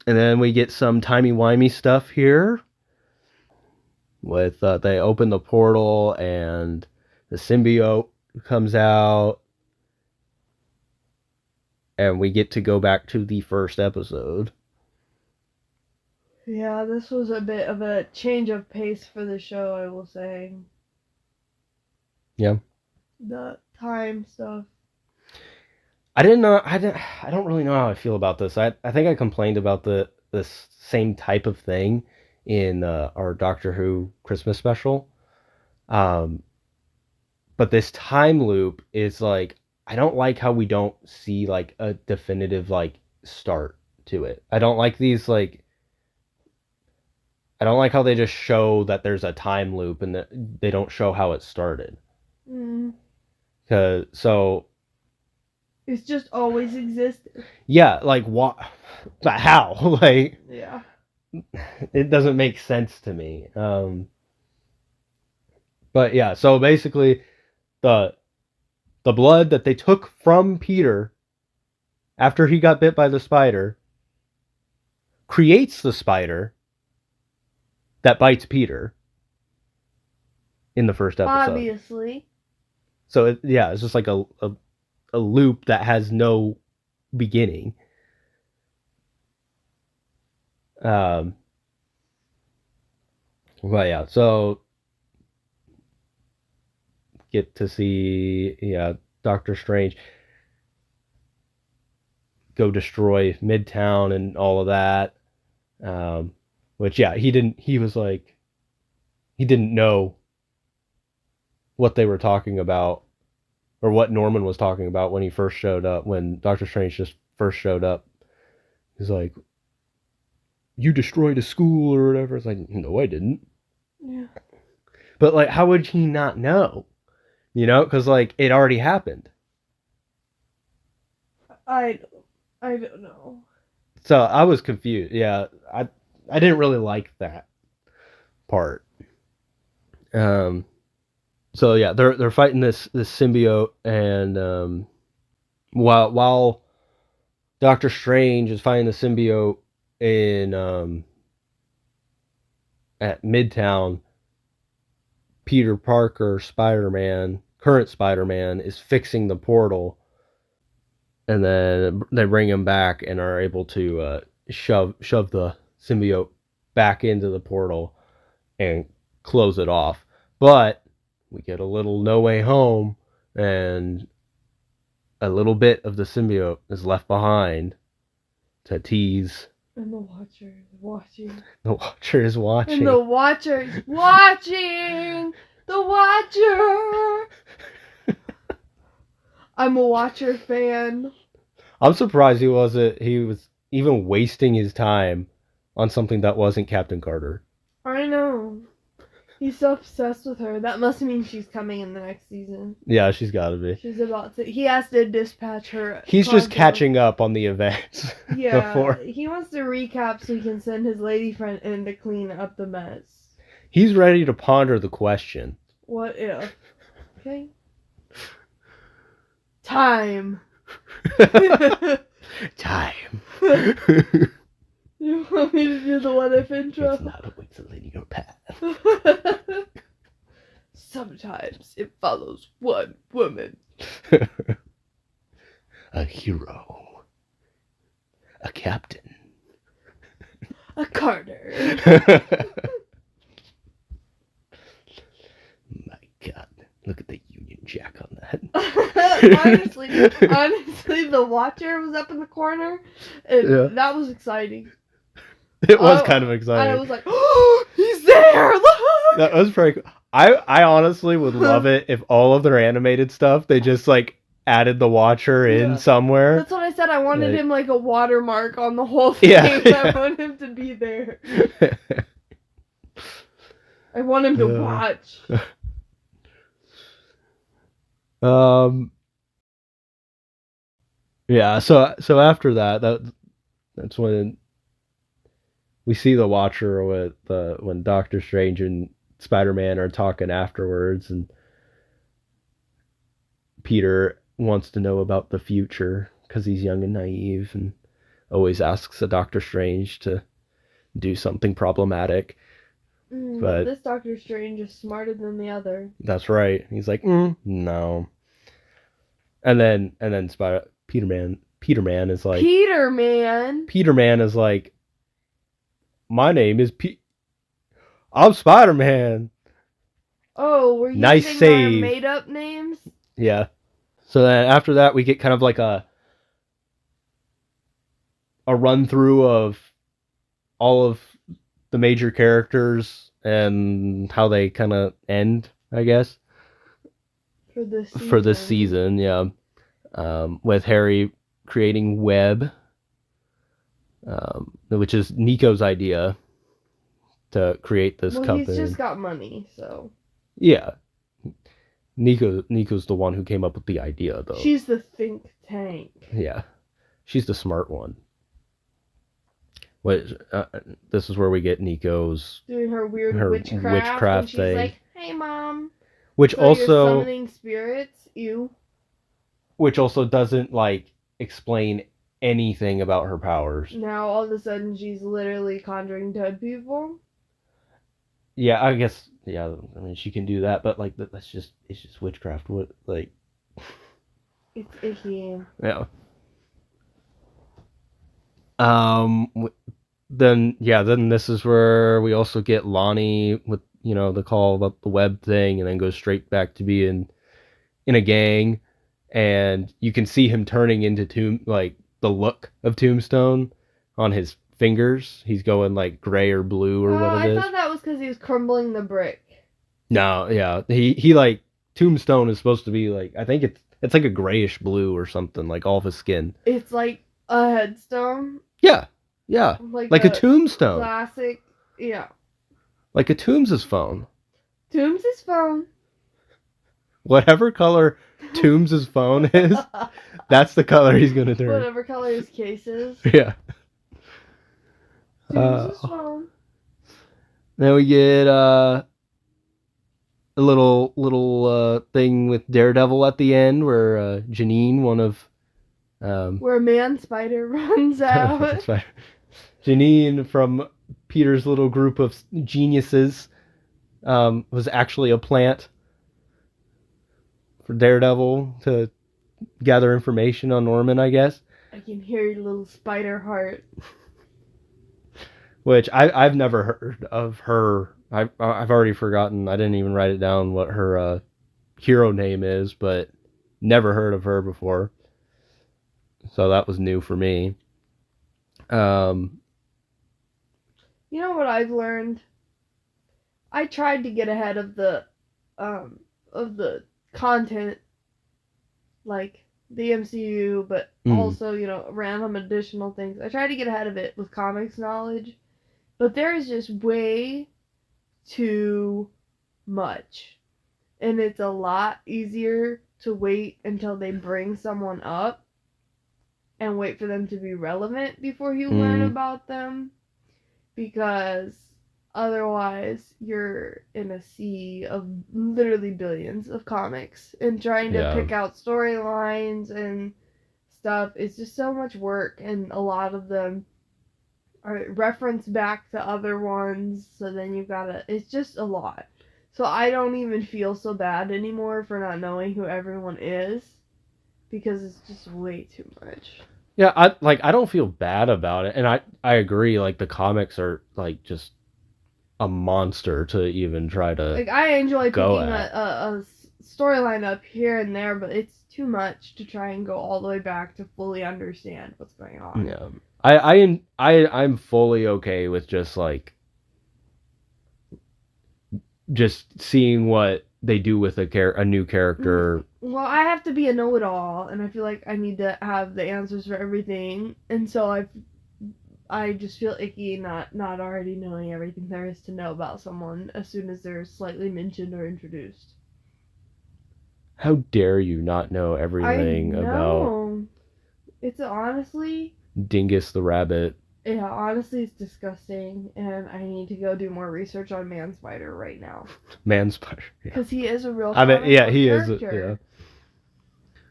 A: And then we get some timey-wimey stuff here with they open the portal and the symbiote comes out, and we get to go back to the first episode.
B: Yeah, this was a bit of a change of pace for the show, I will say.
A: Yeah.
B: The time stuff.
A: I don't really know how I feel about this. I think I complained about this same type of thing in our Doctor Who Christmas special. But this time loop is like, I don't like how we don't see like a definitive like start to it. I don't like how they just show that there's a time loop and that they don't show how it started. So
B: it's just always existed.
A: Yeah, like what? How? Like,
B: yeah,
A: it doesn't make sense to me. But yeah, so basically, the blood that they took from Peter after he got bit by the spider creates the spider that bites Peter in the first episode.
B: Obviously.
A: So it's just like a loop that has no beginning. Well, yeah, so get to see Doctor Strange go destroy Midtown and all of that. Which he didn't know what they were talking about or what Norman was talking about when he first showed up, when Doctor Strange just first showed up. He's like, "You destroyed a school or whatever." It's like, "No, I didn't."
B: Yeah.
A: But like, how would he not know? Because like it already happened.
B: I don't know.
A: So I was confused. Yeah, I didn't really like that part. So yeah, they're fighting this symbiote, and while Doctor Strange is fighting the symbiote in at Midtown, Peter Parker, Spider-Man, current Spider-Man, is fixing the portal, and then they bring him back and are able to shove the symbiote back into the portal and close it off. But we get a little No Way Home, and a little bit of the symbiote is left behind to tease.
B: And the Watcher is watching.
A: The Watcher is watching.
B: And the Watcher is watching. The Watcher. I'm a Watcher fan.
A: I'm surprised he was even wasting his time on something that wasn't Captain Carter.
B: I know. He's so obsessed with her. That must mean she's coming in the next season.
A: Yeah, she's got to be.
B: She's about to. He has to dispatch her.
A: He's just catching up on the events.
B: Yeah.
A: Before.
B: He wants to recap so he can send his lady friend in to clean up the mess.
A: He's ready to ponder the question.
B: What if? Okay. Time.
A: Time.
B: You want me to do the what if intro?
A: It's not always a linear path.
B: Sometimes it follows one woman.
A: A hero. A captain.
B: A Carter.
A: My God. Look at the Union Jack on that.
B: honestly, the Watcher was up in the corner, and that was exciting.
A: It was kind of exciting.
B: I was like, "Oh, he's there! Look!"
A: That was pretty cool. I honestly would love it if all of their animated stuff, they just like added the Watcher in somewhere.
B: That's what I said. I wanted him like a watermark on the whole thing.
A: Yeah.
B: I want him to be there. I want him to watch.
A: Yeah, so after that's when we see the Watcher with when Doctor Strange and Spider-Man are talking afterwards, and Peter wants to know about the future because he's young and naive and always asks the Doctor Strange to do something problematic.
B: But this Doctor Strange is smarter than the other.
A: That's right. He's like, no. And then Peterman is like, Peterman is like, my name is I'm Spider-Man.
B: Oh, we're using our made-up names?
A: Yeah. So then after that, we get kind of like a run-through of all of the major characters and how they kind of end, I guess. For this season, yeah. With Harry creating Web, which is Nico's idea to create this company.
B: He's just got money, so.
A: Yeah. Nico's the one who came up with the idea, though.
B: She's the think tank.
A: Yeah. She's the smart one. This is where we get Nico's
B: doing her weird witchcraft thing. She's like, "Hey, Mom."
A: Which
B: so
A: also
B: you're summoning spirits. Ew.
A: Which also doesn't like explain anything about her powers.
B: Now all of a sudden she's literally conjuring dead people.
A: Yeah, I guess. Yeah, I mean she can do that, but like it's just witchcraft. What like?
B: It's icky.
A: Yeah. Then this is where we also get Lonnie with the call about the web thing, and then goes straight back to being in a gang, and you can see him turning into the look of Tombstone on his fingers. He's going like gray or blue or what it is.
B: I thought that was because he was crumbling the brick.
A: No, yeah, he like Tombstone is supposed to be like, I think it's like a grayish blue or something, like all of his skin.
B: It's like a headstone.
A: Yeah. Like a tombstone.
B: Classic, yeah.
A: Like a Toombs' phone.
B: Toombs' phone.
A: Whatever color Toombs' phone is, that's the color he's gonna turn.
B: Whatever color his case is.
A: Yeah.
B: Toombs' phone.
A: Then we get a little thing with Daredevil at the end, where Janine, one of
B: where a man spider runs out.
A: Janine from Peter's little group of geniuses was actually a plant for Daredevil to gather information on Norman, I guess.
B: I can hear your little spider heart.
A: Which I've never heard of her. I've already forgotten. I didn't even write it down what her hero name is, but never heard of her before. So that was new for me.
B: You know what I've learned? I tried to get ahead of the content, like the MCU, but also, random additional things. I tried to get ahead of it with comics knowledge, but there is just way too much. And it's a lot easier to wait until they bring someone up and wait for them to be relevant before you learn about them. Because otherwise you're in a sea of literally billions of comics, and trying to pick out storylines and stuff is just so much work, and a lot of them are referenced back to other ones, so then it's just a lot. So I don't even feel so bad anymore for not knowing who everyone is, because it's just way too much.
A: Yeah, I don't feel bad about it, and I agree. Like the comics are like just a monster to even try to.
B: Like I enjoy picking a storyline up here and there, but it's too much to try and go all the way back to fully understand what's going on.
A: Yeah, I'm fully okay with just seeing what they do with a new character.
B: Well, I have to be a know-it-all, and I feel like I need to have the answers for everything, and so I just feel icky not already knowing everything there is to know about someone as soon as they're slightly mentioned or introduced.
A: How dare you not know everything about
B: It's honestly
A: Dingus the rabbit?
B: Yeah, honestly, it's disgusting, and I need to go do more research on Man Spider right now.
A: Man Spider.
B: Because he is a real
A: I mean, yeah, he
B: character.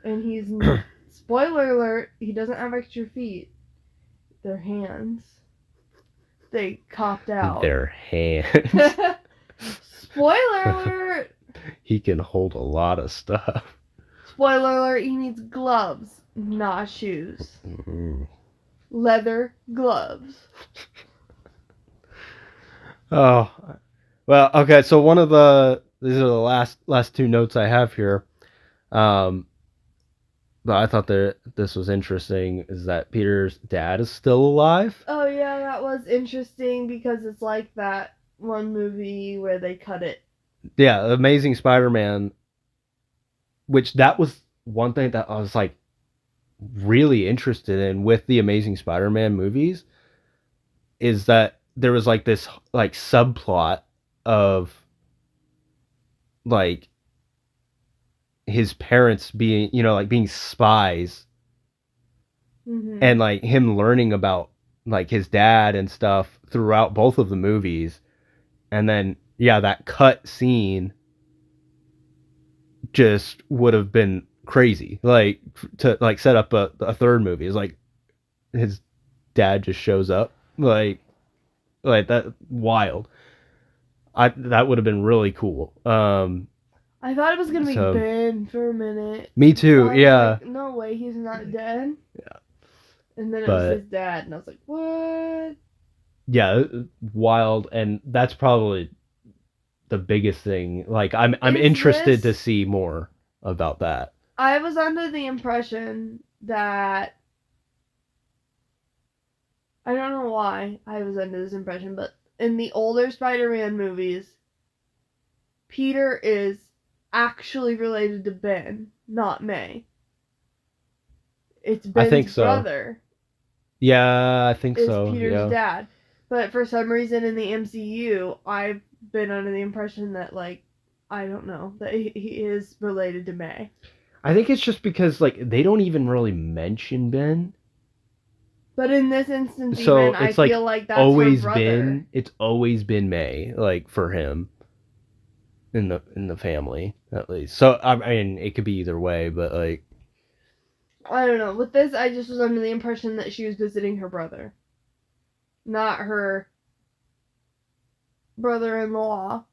A: Yeah.
B: And he's, spoiler alert, he doesn't have extra feet. They're hands. They copped out.
A: Their hands.
B: Spoiler alert!
A: He can hold a lot of stuff.
B: Spoiler alert, he needs gloves, not shoes. Leather gloves.
A: Oh, well, okay. So these are the last two notes I have here. But I thought that this was interesting. Is that Peter's dad is still alive?
B: Oh yeah, that was interesting because it's like that one movie where they cut it.
A: Yeah, Amazing Spider-Man. Which that was one thing that I was like really interested in with the Amazing Spider-Man movies, is that there was like this like subplot of like his parents being, like being spies, and like him learning about like his dad and stuff throughout both of the movies. And then that cut scene just would have been crazy, like to like set up a third movie. Is like his dad just shows up, like that, wild. That would have been really cool.
B: I thought it was gonna be Ben for a minute.
A: Me too. Yeah.
B: Like, no way, he's not dead.
A: Yeah.
B: And then it was his dad, and I was like, what?
A: Yeah, wild, and that's probably the biggest thing. Like, I'm interested to see more about that.
B: I was under the impression that, I don't know why I was under this impression, but in the older Spider-Man movies, Peter is actually related to Ben, not May. It's Ben's brother.
A: Yeah, I think so.
B: Is Peter's dad. But for some reason in the MCU, I've been under the impression that, like, I don't know, that he is related to May.
A: I think it's just because, like, they don't even really mention Ben.
B: But in this instance, so even, it's I feel like that's
A: always
B: her brother.
A: It's always been May, like, for him. In the family, at least. So, I mean, it could be either way, but, like,
B: I don't know. With this, I just was under the impression that she was visiting her brother. Not her brother-in-law.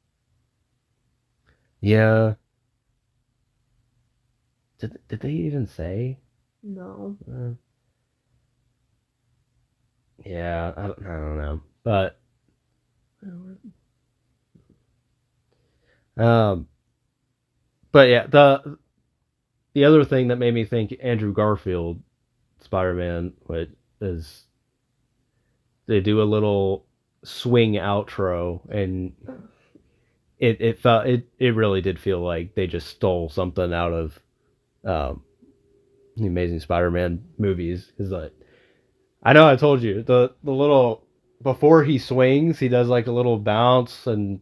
A: Yeah. Did they even say?
B: No.
A: Yeah, I don't know. But yeah, the other thing that made me think Andrew Garfield Spider-Man is they do a little swing outro, and it felt it really did feel like they just stole something out of the Amazing Spider-Man movies. Because, like, I know I told you the little, before he swings, he does like a little bounce and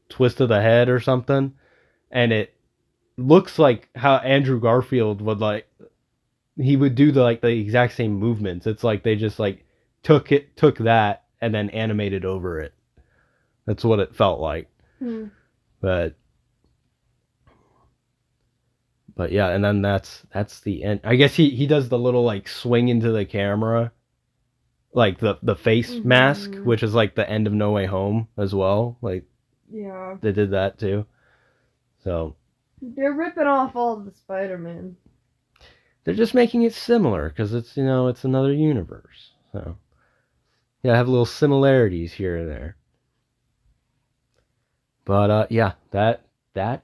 A: twist of the head or something, and it looks like how Andrew Garfield would, like, he would do the exact same movements. It's like they just like took that and then animated over it. That's what it felt like. But yeah, and then that's the end. I guess he does the little like swing into the camera, like the face mask, which is like the end of No Way Home as well. Like,
B: yeah,
A: they did that too. So
B: they're ripping off all of the Spider-Man.
A: They're just making it similar because it's it's another universe. So yeah, I have little similarities here and there. But yeah, that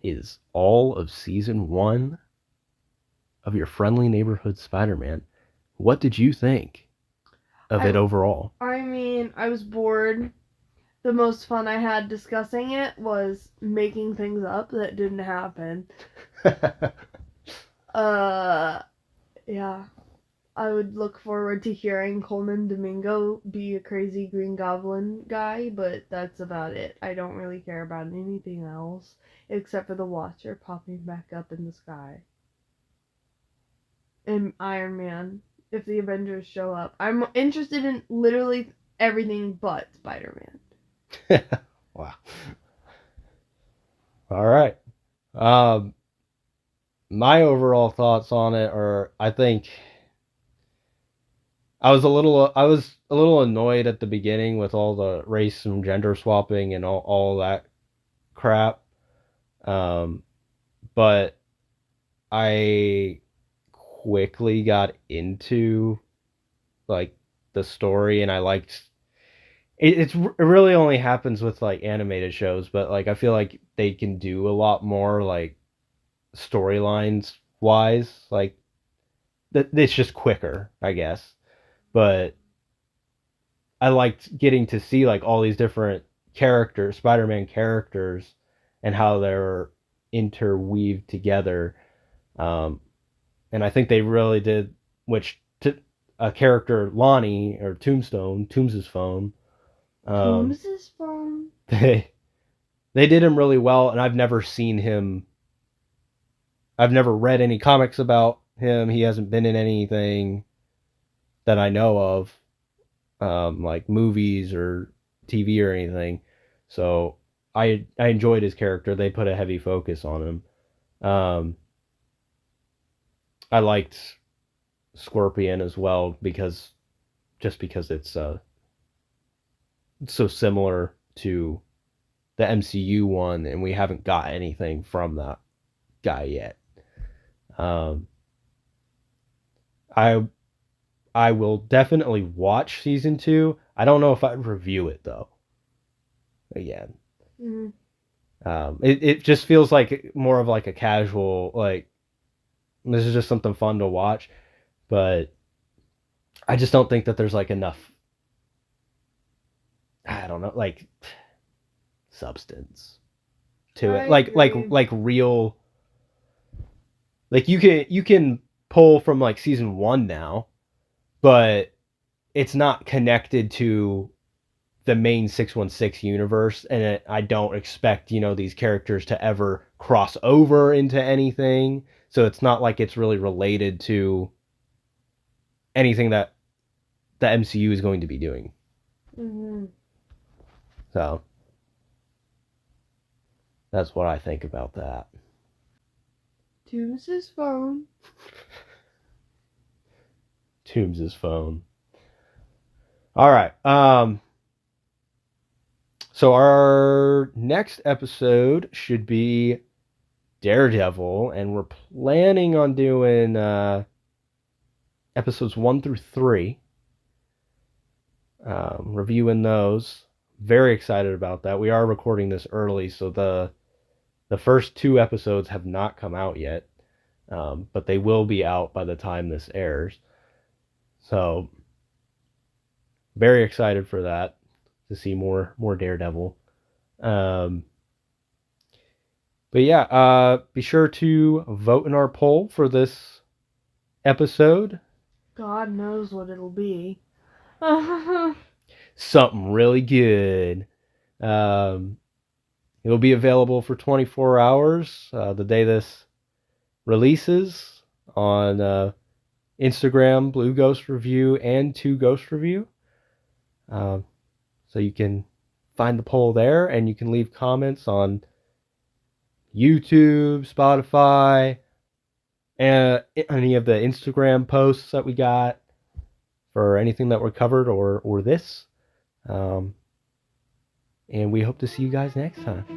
A: is all of season 1 of your friendly neighborhood Spider-Man. What did you think of it overall?
B: I mean, I was bored. The most fun I had discussing it was making things up that didn't happen. Yeah. I would look forward to hearing Coleman Domingo be a crazy Green Goblin guy, but that's about it. I don't really care about anything else except for the Watcher popping back up in the sky. And Iron Man, if the Avengers show up. I'm interested in literally everything but Spider-Man.
A: Wow. All right. Um, my overall thoughts on it are, I think I was a little annoyed at the beginning with all the race and gender swapping and all that crap. Um, but I quickly got into like the story, and I liked it really only happens with like animated shows, but like I feel like they can do a lot more like storylines wise, like it's just quicker, I guess. But I liked getting to see like all these different characters, Spider-Man characters, and how they're interweaved together. Um, and I think they really did, which to a character Lonnie or Tombstone, Toombs's phone. Um,
B: Toombs's phone?
A: they they did him really well, and I've never seen him. I've never read any comics about him. He hasn't been in anything that I know of, like movies or TV or anything. So I enjoyed his character. They put a heavy focus on him. I liked Scorpion as well because it's so similar to the MCU one, and we haven't got anything from that guy yet. Um, I I will definitely watch season 2. I don't know if I'd review it though. Again,
B: Mm-hmm.
A: it just feels like more of like a casual, like this is just something fun to watch, but I just don't think that there's like enough. I don't know, like substance to
B: I
A: it,
B: agree.
A: like real. Like you can pull from like season 1 now, but it's not connected to the main 616 universe, and I don't expect, these characters to ever cross over into anything. So it's not like it's really related to anything that the MCU is going to be doing.
B: Mm-hmm.
A: So that's what I think about that.
B: Toombs's phone.
A: Toombs's phone. All right. So our next episode should be Daredevil, and we're planning on doing episodes 1 through 3, reviewing those. Very excited about that. We are recording this early, so the first 2 episodes have not come out yet, but they will be out by the time this airs. So very excited for that, to see more Daredevil. Um, but yeah, be sure to vote in our poll for this episode.
B: God knows what it'll be.
A: Something really good. Um, it'll be available for 24 hours the day this releases on Instagram, Blue Ghost Review, and Two Ghost Review. So you can find the poll there, and you can leave comments on YouTube, Spotify, and any of the Instagram posts that we got for anything that were covered or this. And we hope to see you guys next time.